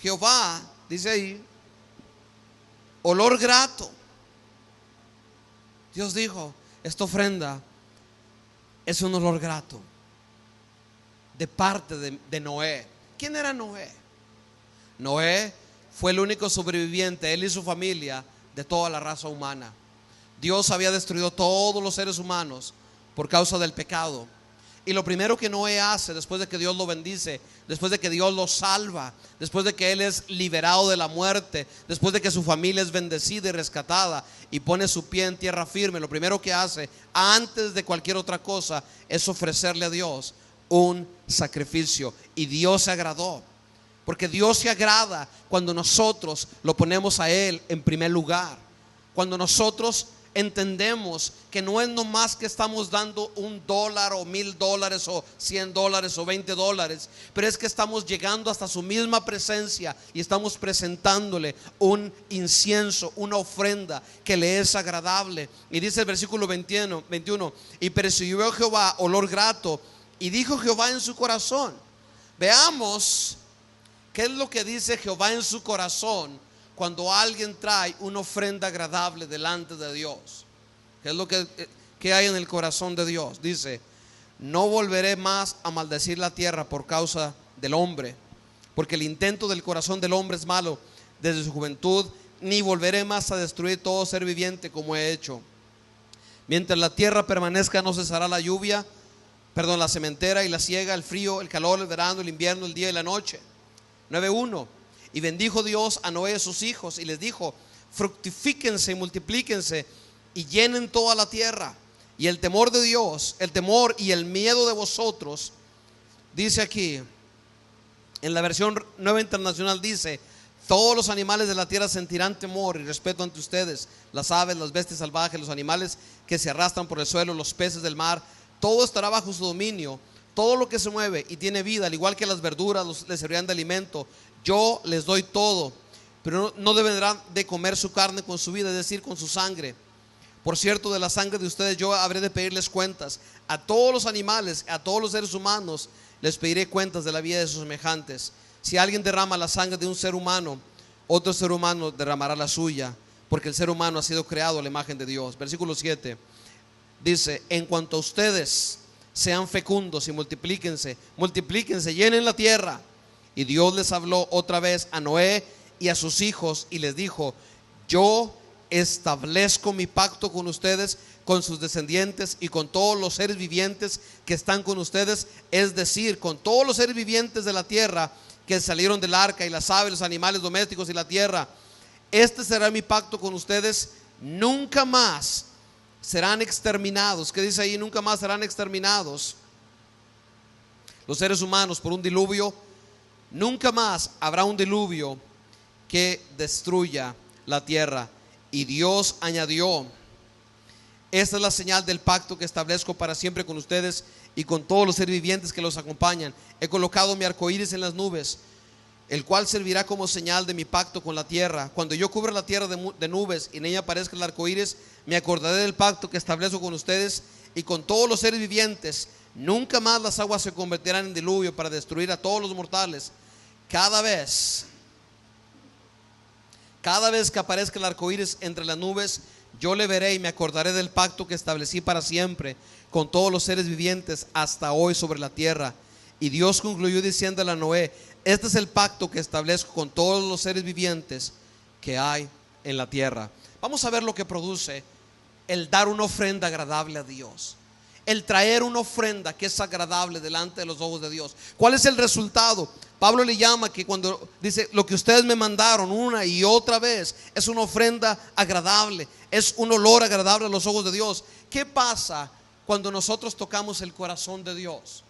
Jehová, dice ahí, olor grato. Dios dijo: esta ofrenda es un olor grato de parte de Noé. ¿Quién era Noé? Noé fue el único sobreviviente, él y su familia, de toda la raza humana. Dios había destruido todos los seres humanos por causa del pecado. Y lo primero que Noé hace, después de que Dios lo bendice, después de que Dios lo salva, después de que él es liberado de la muerte, después de que su familia es bendecida y rescatada y pone su pie en tierra firme, lo primero que hace, antes de cualquier otra cosa, es ofrecerle a Dios un sacrificio. Y Dios se agradó, porque Dios se agrada cuando nosotros lo ponemos a Él en primer lugar. Cuando nosotros entendemos que no es nomás que estamos dando $1 o $1,000 o $100 o $20, pero es que estamos llegando hasta su misma presencia y estamos presentándole un incienso, una ofrenda que le es agradable. Y dice el versículo 21: y percibió Jehová olor grato, y dijo Jehová en su corazón. Veamos qué es lo que dice Jehová en su corazón cuando alguien trae una ofrenda agradable delante de Dios. ¿Qué es lo que hay en el corazón de Dios? Dice: no volveré más a maldecir la tierra por causa del hombre, porque el intento del corazón del hombre es malo desde su juventud, ni volveré más a destruir todo ser viviente como he hecho. Mientras la tierra permanezca, no cesará la lluvia, la sementera y la siega, el frío, el calor, el verano, el invierno, el día y la noche. 9:1. Y bendijo Dios a Noé y a sus hijos, y les dijo: fructifíquense y multiplíquense y llenen toda la tierra. Y el temor de Dios, el temor y el miedo de vosotros, dice aquí en la versión Nueva Internacional, dice: todos los animales de la tierra sentirán temor y respeto ante ustedes, las aves, las bestias salvajes, los animales que se arrastran por el suelo, los peces del mar, todo estará bajo su dominio. Todo lo que se mueve y tiene vida, al igual que las verduras, les servirán de alimento. Yo les doy todo, pero no deberán de comer su carne con su vida, es decir, con su sangre. Por cierto, de la sangre de ustedes yo habré de pedirles cuentas. A todos los animales, a todos los seres humanos, les pediré cuentas de la vida de sus semejantes. Si alguien derrama la sangre de un ser humano, otro ser humano derramará la suya, porque el ser humano ha sido creado a la imagen de Dios. Versículo 7 dice: en cuanto a ustedes, sean fecundos y multiplíquense, llenen la tierra. Y Dios les habló otra vez a Noé y a sus hijos y les dijo: yo establezco mi pacto con ustedes, con sus descendientes y con todos los seres vivientes que están con ustedes, es decir, con todos los seres vivientes de la tierra que salieron del arca, y las aves, los animales domésticos y la tierra. Este será mi pacto con ustedes: nunca más serán exterminados. ¿Qué dice ahí? Nunca más serán exterminados los seres humanos por un diluvio. Nunca más habrá un diluvio que destruya la tierra. Y Dios añadió: esta es la señal del pacto que establezco para siempre con ustedes y con todos los seres vivientes que los acompañan. He colocado mi arco iris en las nubes el cual servirá como señal de mi pacto con la tierra. Cuando yo cubra la tierra de nubes y en ella aparezca el arco iris, me acordaré del pacto que establezco con ustedes y con todos los seres vivientes. Nunca más las aguas se convertirán en diluvio para destruir a todos los mortales. Cada vez que aparezca el arco iris entre las nubes, yo le veré y me acordaré del pacto que establecí para siempre con todos los seres vivientes hasta hoy sobre la tierra. Y Dios concluyó diciéndole a Noé: este es el pacto que establezco con todos los seres vivientes que hay en la tierra. Vamos a ver lo que produce el dar una ofrenda agradable a Dios, el traer una ofrenda que es agradable delante de los ojos de Dios. ¿Cuál es el resultado? Pablo le llama que cuando dice: lo que ustedes me mandaron una y otra vez es una ofrenda agradable, es un olor agradable a los ojos de Dios. ¿Qué pasa cuando nosotros tocamos el corazón de Dios?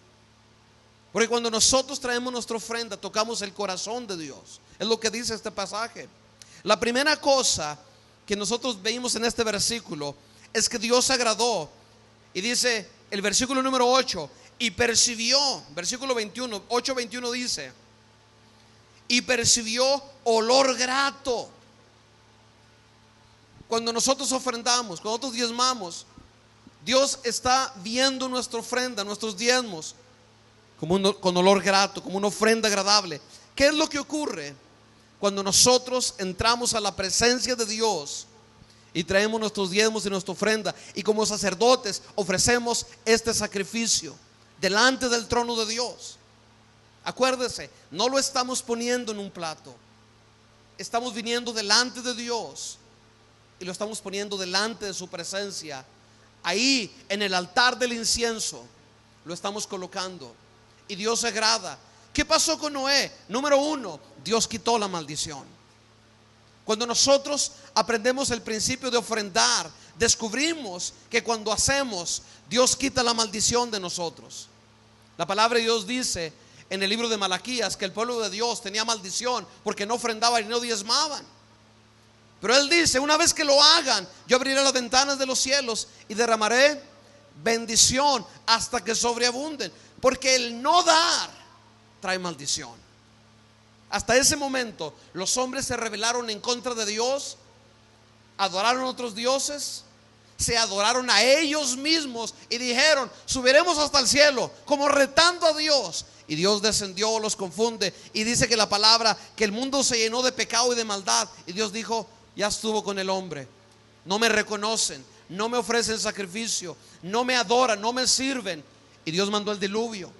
Porque cuando nosotros traemos nuestra ofrenda, tocamos el corazón de Dios. Es lo que dice este pasaje. La primera cosa que nosotros veímos en este versículo es que Dios se agradó. Y dice el versículo número 8: y percibió, versículo 21, 8:21 dice: y percibió olor grato. Cuando nosotros ofrendamos, cuando nosotros diezmamos, Dios está viendo nuestra ofrenda, nuestros diezmos, con olor grato, como una ofrenda agradable. ¿Qué es lo que ocurre cuando nosotros entramos a la presencia de Dios y traemos nuestros diezmos y nuestra ofrenda, y como sacerdotes ofrecemos este sacrificio delante del trono de Dios? Acuérdese, no lo estamos poniendo en un plato, estamos viniendo delante de Dios y lo estamos poniendo delante de su presencia. Ahí en el altar del incienso lo estamos colocando y Dios se agrada. ¿Qué pasó con Noé? Número uno, Dios quitó la maldición. Cuando nosotros aprendemos el principio de ofrendar, descubrimos que cuando hacemos, Dios quita la maldición de nosotros. La palabra de Dios dice en el libro de Malaquías que el pueblo de Dios tenía maldición porque no ofrendaban y no diezmaban. Pero Él dice: una vez que lo hagan, yo abriré las ventanas de los cielos y derramaré bendición hasta que sobreabunden. Porque el no dar trae maldición. Hasta ese momento los hombres se rebelaron en contra de Dios, adoraron a otros dioses, se adoraron a ellos mismos y dijeron: subiremos hasta el cielo, como retando a Dios. Y Dios descendió, los confunde, y dice que la palabra, que el mundo se llenó de pecado y de maldad. Y Dios dijo: ya estuvo con el hombre, no me reconocen, no me ofrecen sacrificio, no me adoran, no me sirven. Y Dios mandó el diluvio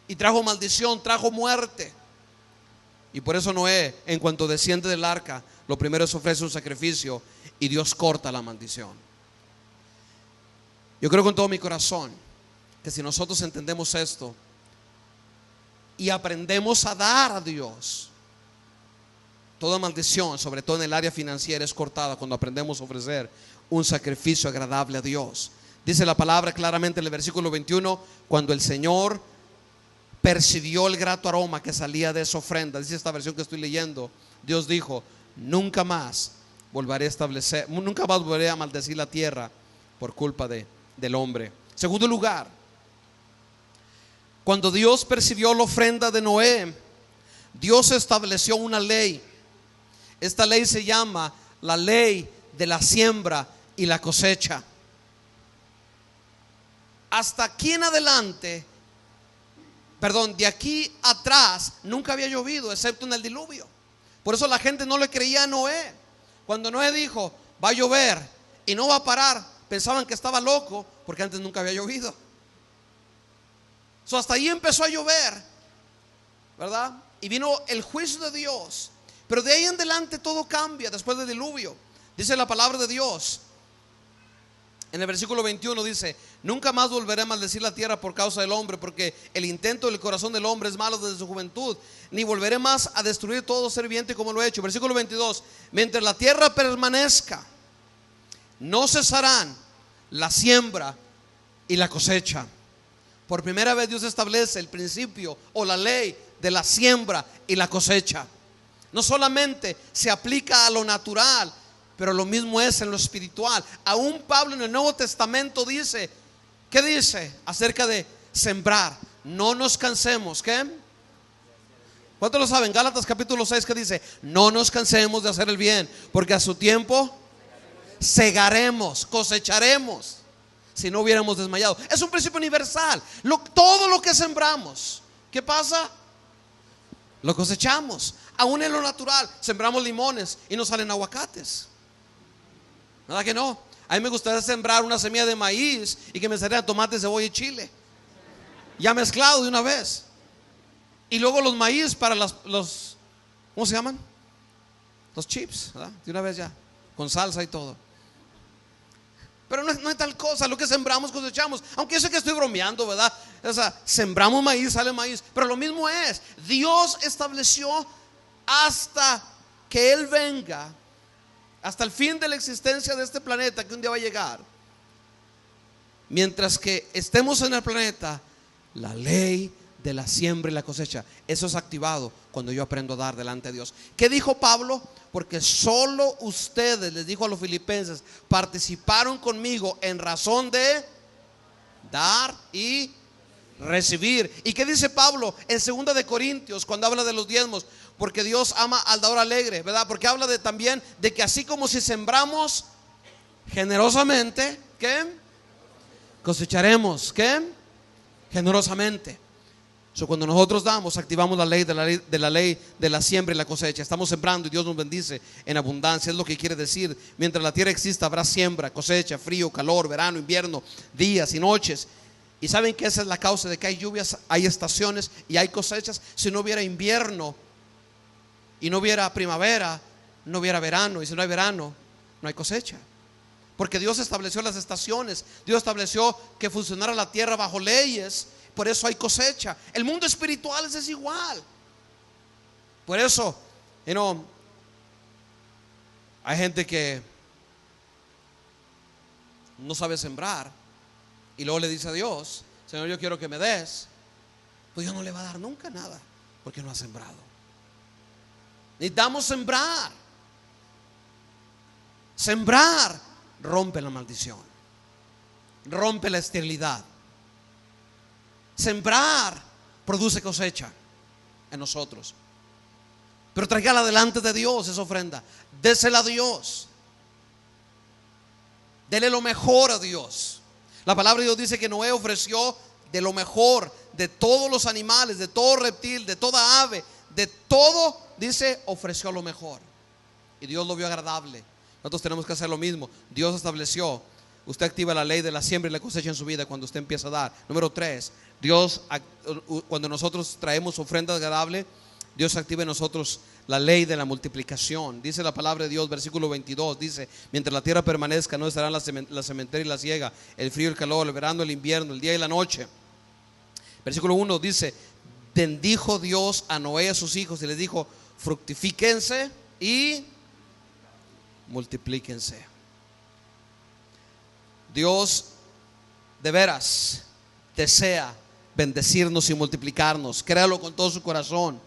y trajo maldición, trajo muerte. Y por eso Noé, en cuanto desciende del arca, lo primero es ofrecer un sacrificio y Dios corta la maldición. Yo creo con todo mi corazón que si nosotros entendemos esto y aprendemos a dar a Dios, toda maldición, sobre todo en el área financiera, es cortada cuando aprendemos a ofrecer un sacrificio agradable a Dios. Dice la palabra claramente en el versículo 21: cuando el Señor percibió el grato aroma que salía de esa ofrenda, dice esta versión que estoy leyendo, Dios dijo: nunca más volveré a establecer, nunca más volveré a maldecir la tierra por culpa del hombre. Segundo lugar, cuando Dios percibió la ofrenda de Noé, Dios estableció una ley. Esta ley se llama la ley de la siembra y la cosecha. Hasta aquí en adelante, de aquí atrás nunca había llovido excepto en el diluvio. Por eso la gente no le creía a Noé. Cuando Noé dijo: va a llover y no va a parar, pensaban que estaba loco porque antes nunca había llovido. Hasta ahí empezó a llover, ¿verdad? Y vino el juicio de Dios. Pero de ahí en adelante todo cambia después del diluvio. Dice la palabra de Dios en el versículo 21, dice: nunca más volveré a maldecir la tierra por causa del hombre, porque el intento del corazón del hombre es malo desde su juventud, ni volveré más a destruir todo ser viviente como lo he hecho. Versículo 22: mientras la tierra permanezca, no cesarán la siembra y la cosecha. Por primera vez Dios establece el principio o la ley de la siembra y la cosecha. No solamente se aplica a lo natural, pero lo mismo es en lo espiritual. Aún Pablo en el Nuevo Testamento dice, ¿qué dice acerca de sembrar? No nos cansemos, ¿qué? ¿Cuántos lo saben? Gálatas capítulo 6 que dice: no nos cansemos de hacer el bien, porque a su tiempo segaremos, cosecharemos, si no hubiéramos desmayado. Es un principio universal. Todo lo que sembramos, ¿qué pasa? Lo cosechamos. Aún en lo natural, sembramos limones y nos salen aguacates. ¿Verdad que no? A mí me gustaría sembrar una semilla de maíz y que me salieran tomates, cebolla y chile, ya mezclado de una vez. Y luego los maíz para los ¿cómo se llaman? Los chips, ¿verdad? De una vez ya, con salsa y todo. Pero no es tal cosa. Lo que sembramos cosechamos. Aunque yo sé que estoy bromeando, ¿verdad? O sea, sembramos maíz, sale maíz. Pero lo mismo es. Dios estableció hasta que Él venga, hasta el fin de la existencia de este planeta, que un día va a llegar. Mientras que estemos en el planeta, la ley de la siembra y la cosecha, eso es activado cuando yo aprendo a dar delante de Dios. ¿Qué dijo Pablo? Porque solo ustedes, les dijo a los filipenses, participaron conmigo en razón de dar y recibir. ¿Y qué dice Pablo en 2 de Corintios cuando habla de los diezmos? Porque Dios ama al dador alegre, ¿verdad? Porque habla también de que así como si sembramos generosamente, ¿qué? Cosecharemos, ¿qué? Generosamente. Cuando nosotros damos, activamos la ley de la siembra y la cosecha. Estamos sembrando y Dios nos bendice en abundancia. Es lo que quiere decir: mientras la tierra exista, habrá siembra, cosecha, frío, calor, verano, invierno, días y noches. Y saben que esa es la causa de que hay lluvias, hay estaciones y hay cosechas. Si no hubiera invierno y no hubiera primavera, no hubiera verano. Y si no hay verano, no hay cosecha. Porque Dios estableció las estaciones. Dios estableció que funcionara la tierra bajo leyes. Por eso hay cosecha. El mundo espiritual es igual. Por eso, hay gente que no sabe sembrar y luego le dice a Dios: Señor, yo quiero que me des. Pues Dios no le va a dar nunca nada, porque no ha sembrado. Necesitamos sembrar. Sembrar rompe la maldición, rompe la esterilidad. Sembrar produce cosecha en nosotros. Pero tráigala delante de Dios esa ofrenda. Désela a Dios. Dele lo mejor a Dios. La palabra de Dios dice que Noé ofreció de lo mejor, de todos los animales, de todo reptil, de toda ave, de todo, dice, ofreció lo mejor. Y Dios lo vio agradable. Nosotros tenemos que hacer lo mismo. Dios estableció. Usted activa la ley de la siembra y la cosecha en su vida cuando usted empieza a dar. Número 3, Dios, cuando nosotros traemos ofrenda agradable, Dios activa en nosotros la ley de la multiplicación. Dice la palabra de Dios, versículo 22, dice: mientras la tierra permanezca, no estarán la sementera y la siega, el frío y el calor, el verano, el invierno, el día y la noche. Versículo 1 dice: bendijo Dios a Noé y a sus hijos y les dijo: fructifíquense y multiplíquense. Dios de veras desea bendecirnos y multiplicarnos. Créalo con todo su corazón.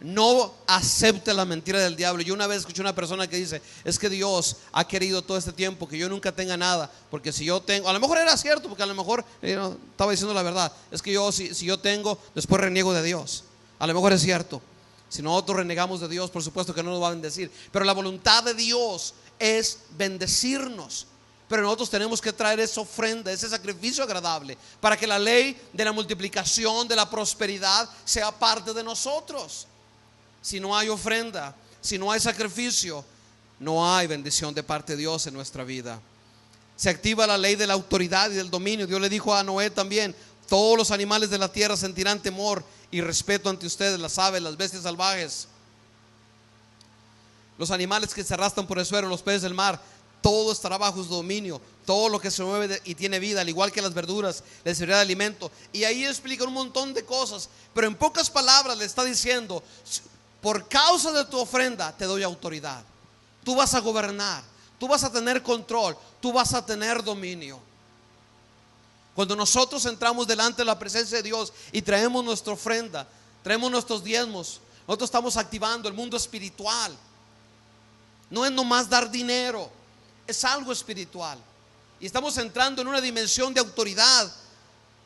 No acepte la mentira del diablo. Yo una vez escuché a una persona que dice: es que Dios ha querido todo este tiempo que yo nunca tenga nada, porque si yo tengo, a lo mejor era cierto, porque a lo mejor estaba diciendo la verdad. Es que si yo tengo, después reniego de Dios. A lo mejor es cierto. Si nosotros renegamos de Dios, por supuesto que no nos va a bendecir. Pero la voluntad de Dios es bendecirnos. Pero nosotros tenemos que traer esa ofrenda, ese sacrificio agradable, para que la ley de la multiplicación, de la prosperidad, sea parte de nosotros. Si no hay ofrenda, si no hay sacrificio, no hay bendición de parte de Dios en nuestra vida. Se activa la ley de la autoridad y del dominio. Dios le dijo a Noé también: todos los animales de la tierra sentirán temor y respeto ante ustedes, las aves, las bestias salvajes, los animales que se arrastran por el suelo, los peces del mar. Todo estará bajo su dominio. Todo lo que se mueve y tiene vida, al igual que las verduras, les servirá de alimento. Y ahí explica un montón de cosas, pero en pocas palabras le está diciendo: por causa de tu ofrenda te doy autoridad. Tú vas a gobernar, tú vas a tener control, tú vas a tener dominio. Cuando nosotros entramos delante de la presencia de Dios y traemos nuestra ofrenda, traemos nuestros diezmos, nosotros estamos activando el mundo espiritual. No es nomás dar dinero, es algo espiritual. Y estamos entrando en una dimensión de autoridad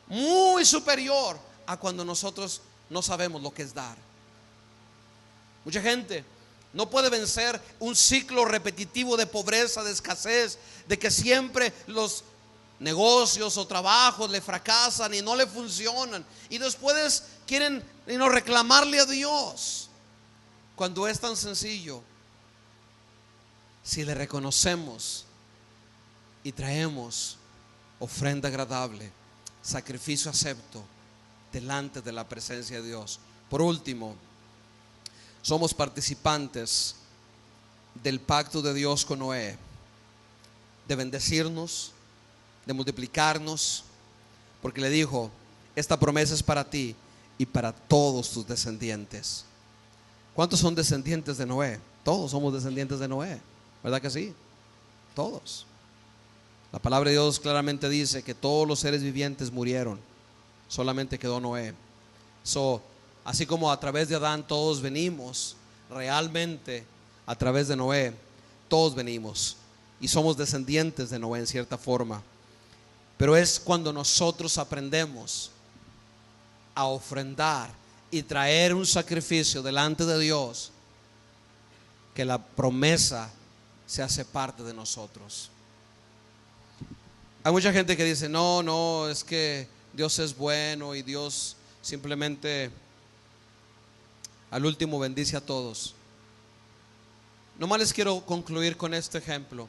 muy superior a cuando nosotros no sabemos lo que es dar. Mucha gente no puede vencer un ciclo repetitivo de pobreza, de escasez, de que siempre los negocios o trabajos le fracasan y no le funcionan, y después quieren reclamarle a Dios, cuando es tan sencillo. Si le reconocemos y traemos ofrenda agradable, sacrificio acepto delante de la presencia de Dios. Por último, somos participantes del pacto de Dios con Noé, de bendecirnos, de multiplicarnos, porque le dijo: esta promesa es para ti y para todos tus descendientes. ¿Cuántos son descendientes de Noé? Todos somos descendientes de Noé, ¿verdad que sí? Todos. La palabra de Dios claramente dice que todos los seres vivientes murieron, solamente quedó Noé. Así como a través de Adán todos venimos, realmente a través de Noé todos venimos y somos descendientes de Noé en cierta forma. Pero es cuando nosotros aprendemos a ofrendar y traer un sacrificio delante de Dios, que la promesa se hace parte de nosotros. Hay mucha gente que dice: no, es que Dios es bueno y Dios simplemente al último bendice a todos. Nomás les quiero concluir con este ejemplo.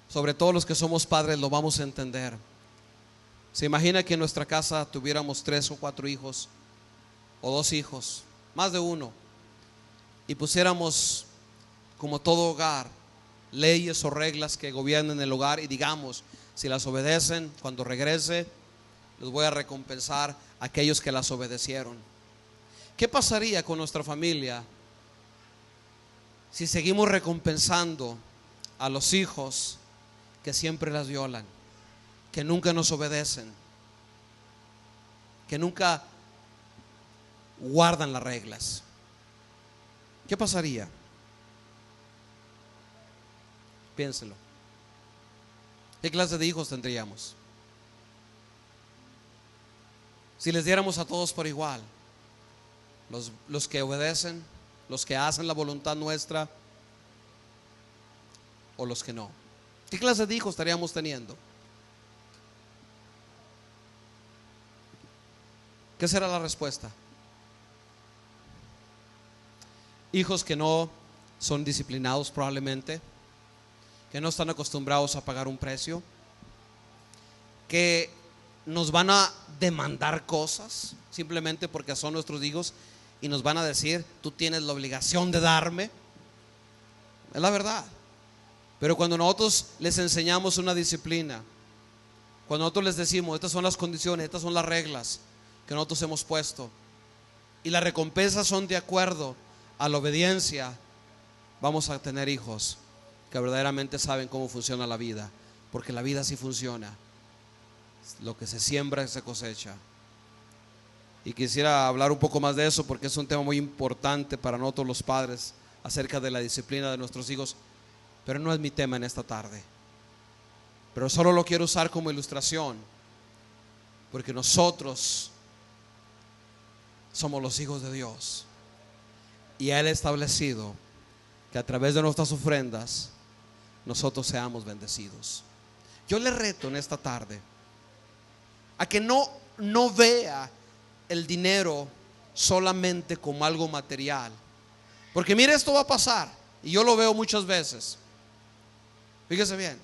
Sobre todo los que somos padres lo vamos a entender. Se imagina que en nuestra casa tuviéramos 3 o 4 hijos, o 2 hijos, más de uno, y pusiéramos, como todo hogar, leyes o reglas que gobiernen el hogar, y digamos: si las obedecen, cuando regrese les voy a recompensar a aquellos que las obedecieron. ¿Qué pasaría con nuestra familia si seguimos recompensando a los hijos que siempre las violan, que nunca nos obedecen, que nunca guardan las reglas? ¿Qué pasaría? Piénselo. ¿Qué clase de hijos tendríamos? Si les diéramos a todos por igual, los que obedecen, los que hacen la voluntad nuestra, o los que no, ¿qué clase de hijos estaríamos teniendo? ¿Qué será la respuesta? Hijos que no son disciplinados, probablemente, que no están acostumbrados a pagar un precio, que nos van a demandar cosas simplemente porque son nuestros hijos, y nos van a decir: tú tienes la obligación de darme. Es la verdad. Pero cuando nosotros les enseñamos una disciplina, cuando nosotros les decimos: estas son las condiciones, estas son las reglas que nosotros hemos puesto, y las recompensas son de acuerdo a la obediencia, vamos a tener hijos que verdaderamente saben cómo funciona la vida, porque la vida sí funciona. Lo que se siembra se cosecha. Y quisiera hablar un poco más de eso, porque es un tema muy importante para nosotros los padres, acerca de la disciplina de nuestros hijos. Pero no es mi tema en esta tarde. Pero solo lo quiero usar como ilustración, porque nosotros somos los hijos de Dios, y Él ha establecido que a través de nuestras ofrendas nosotros seamos bendecidos. Yo le reto en esta tarde a que no vea el dinero solamente como algo material, porque mire, esto va a pasar, y yo lo veo muchas veces. Fíjese bien,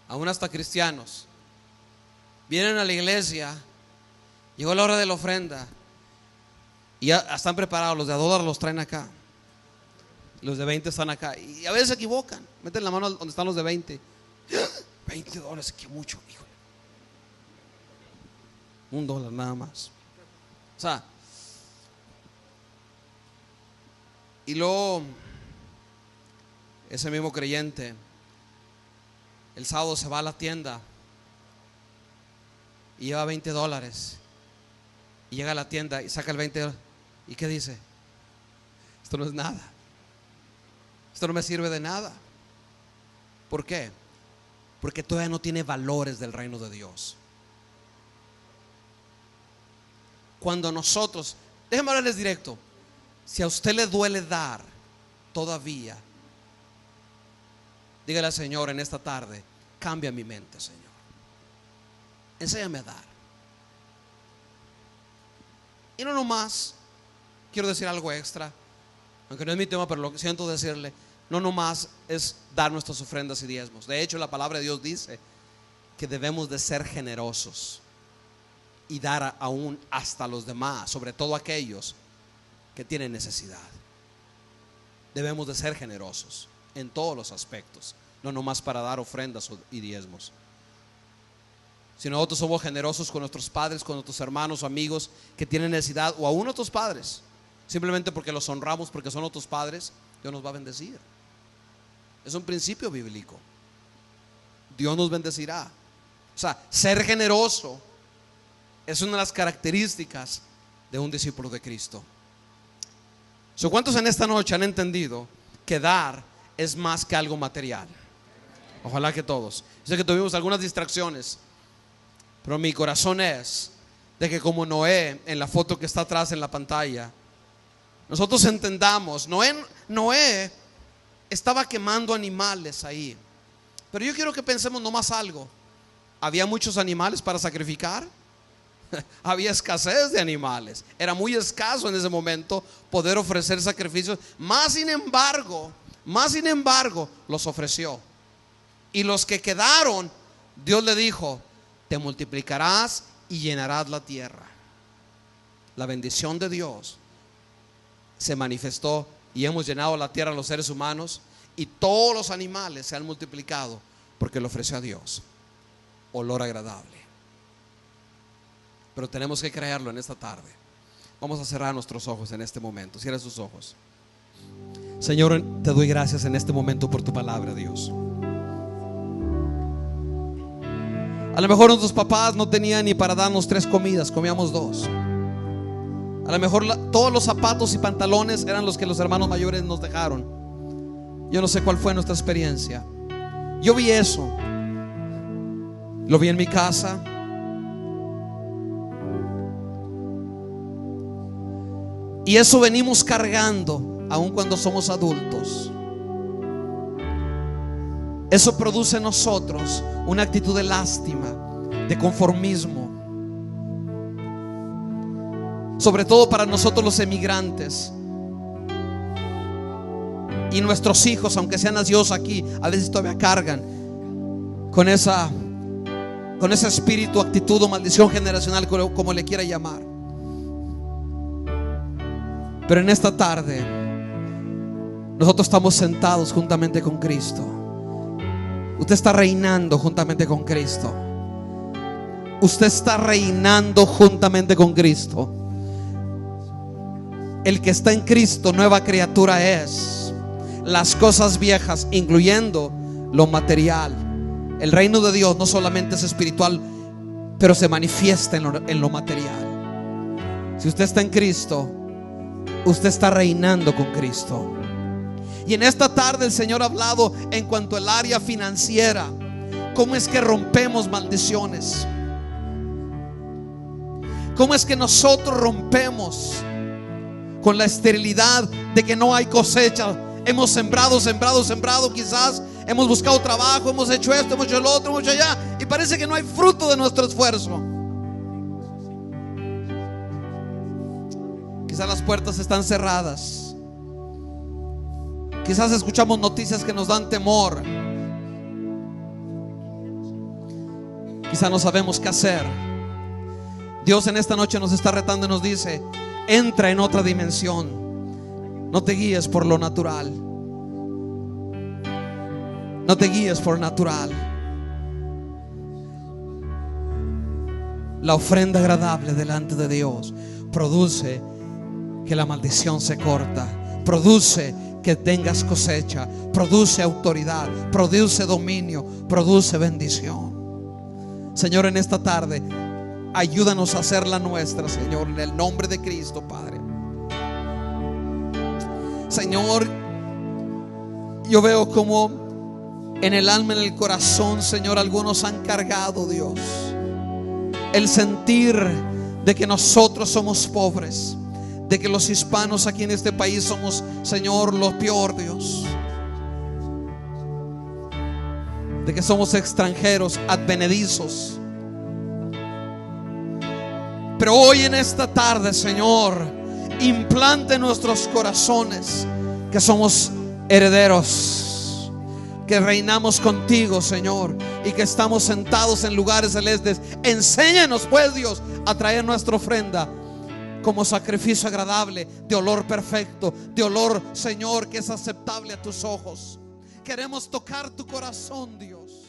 aún hasta cristianos vienen a la iglesia, llegó la hora de la ofrenda, y ya están preparados. Los de $1 los traen acá, los de 20 están acá, y a veces se equivocan, meten la mano donde están los de 20. $20, que mucho, híjole. $1 nada más. O sea, y luego ese mismo creyente el sábado se va a la tienda y lleva $20, y llega a la tienda y saca el $20, y ¿qué dice? Esto no es nada, esto no me sirve de nada. ¿Por qué? Porque todavía no tiene valores del reino de Dios. Cuando nosotros, déjenme hablarles directo, Si a usted le duele dar todavía, dígale al Señor en esta tarde: cambia mi mente, Señor. Enséñame a dar. Y no nomás, quiero decir algo extra, aunque no es mi tema, pero lo que siento decirle, no nomás es dar nuestras ofrendas y diezmos. De hecho, la palabra de Dios dice que debemos de ser generosos y dar aún hasta los demás, sobre todo aquellos que tienen necesidad. Debemos de ser generosos en todos los aspectos, no nomás para dar ofrendas y diezmos. Si nosotros somos generosos con nuestros padres, con nuestros hermanos o amigos que tienen necesidad, o aún nuestros padres, simplemente porque los honramos, porque son nuestros padres, Dios nos va a bendecir. Es un principio bíblico. Dios nos bendecirá. O sea, ser generoso es una de las características de un discípulo de Cristo. ¿Cuántos en esta noche han entendido que dar es más que algo material? Ojalá que todos. Sé que tuvimos algunas distracciones, pero mi corazón es de que, como Noé en la foto que está atrás en la pantalla, nosotros entendamos, Noé estaba quemando animales ahí. Pero yo quiero que pensemos nomás algo. ¿Había muchos animales para sacrificar? Había escasez de animales. Era muy escaso en ese momento poder ofrecer sacrificios. Más sin embargo, los ofreció. Y los que quedaron, Dios le dijo: te multiplicarás y llenarás la tierra. La bendición de Dios se manifestó y hemos llenado la tierra los seres humanos, y todos los animales se han multiplicado porque le ofreció a Dios olor agradable. Pero tenemos que creerlo en esta tarde. Vamos a cerrar nuestros ojos en este momento. Cierra sus ojos. Señor, te doy gracias en este momento por tu palabra, Dios. A lo mejor nuestros papás no tenían ni para darnos 3 comidas, comíamos 2. A lo mejor todos los zapatos y pantalones eran los que los hermanos mayores nos dejaron. Yo no sé cuál fue nuestra experiencia. Yo vi eso, lo vi en mi casa. Y eso venimos cargando aun cuando somos adultos. Eso produce en nosotros una actitud de lástima, de conformismo. Sobre todo para nosotros los emigrantes. Y nuestros hijos, aunque sean nacidos aquí, a veces todavía cargan con ese espíritu, actitud o maldición generacional, como le quiera llamar. Pero en esta tarde nosotros estamos sentados juntamente con Cristo. Usted está reinando juntamente con Cristo. Usted está reinando juntamente con Cristo. El que está en Cristo, nueva criatura es. Las cosas viejas, incluyendo lo material. El reino de Dios no solamente es espiritual, pero se manifiesta en lo material. Si usted está en Cristo, usted está reinando con Cristo. Y en esta tarde el Señor ha hablado en cuanto al área financiera. ¿Cómo es que rompemos maldiciones? ¿Cómo es que nosotros rompemos con la esterilidad de que no hay cosecha? Hemos sembrado, quizás hemos buscado trabajo, hemos hecho esto, hemos hecho lo otro, hemos hecho allá, y parece que no hay fruto de nuestro esfuerzo. Quizás las puertas están cerradas. Quizás escuchamos noticias que nos dan temor. Quizás no sabemos qué hacer. Dios en esta noche nos está retando y nos dice: entra en otra dimensión. No te guíes por lo natural. No te guíes por lo natural. La ofrenda agradable delante de Dios produce que la maldición se corta, produce que tengas cosecha, produce autoridad, produce dominio, produce bendición. Señor, en esta tarde ayúdanos a hacer la nuestra, Señor, en el nombre de Cristo, Padre. Señor, yo veo como en el alma, en el corazón, Señor, algunos han cargado, Dios, el sentir de que nosotros somos pobres, de que los hispanos aquí en este país somos, Señor, lo peor, Dios. De que somos extranjeros, advenedizos. Pero hoy en esta tarde, Señor, implante en nuestros corazones que somos herederos, que reinamos contigo, Señor, y que estamos sentados en lugares celestes. Enséñanos, pues, Dios, a traer nuestra ofrenda como sacrificio agradable, de olor perfecto, de olor, Señor, que es aceptable a tus ojos. Queremos tocar tu corazón, Dios.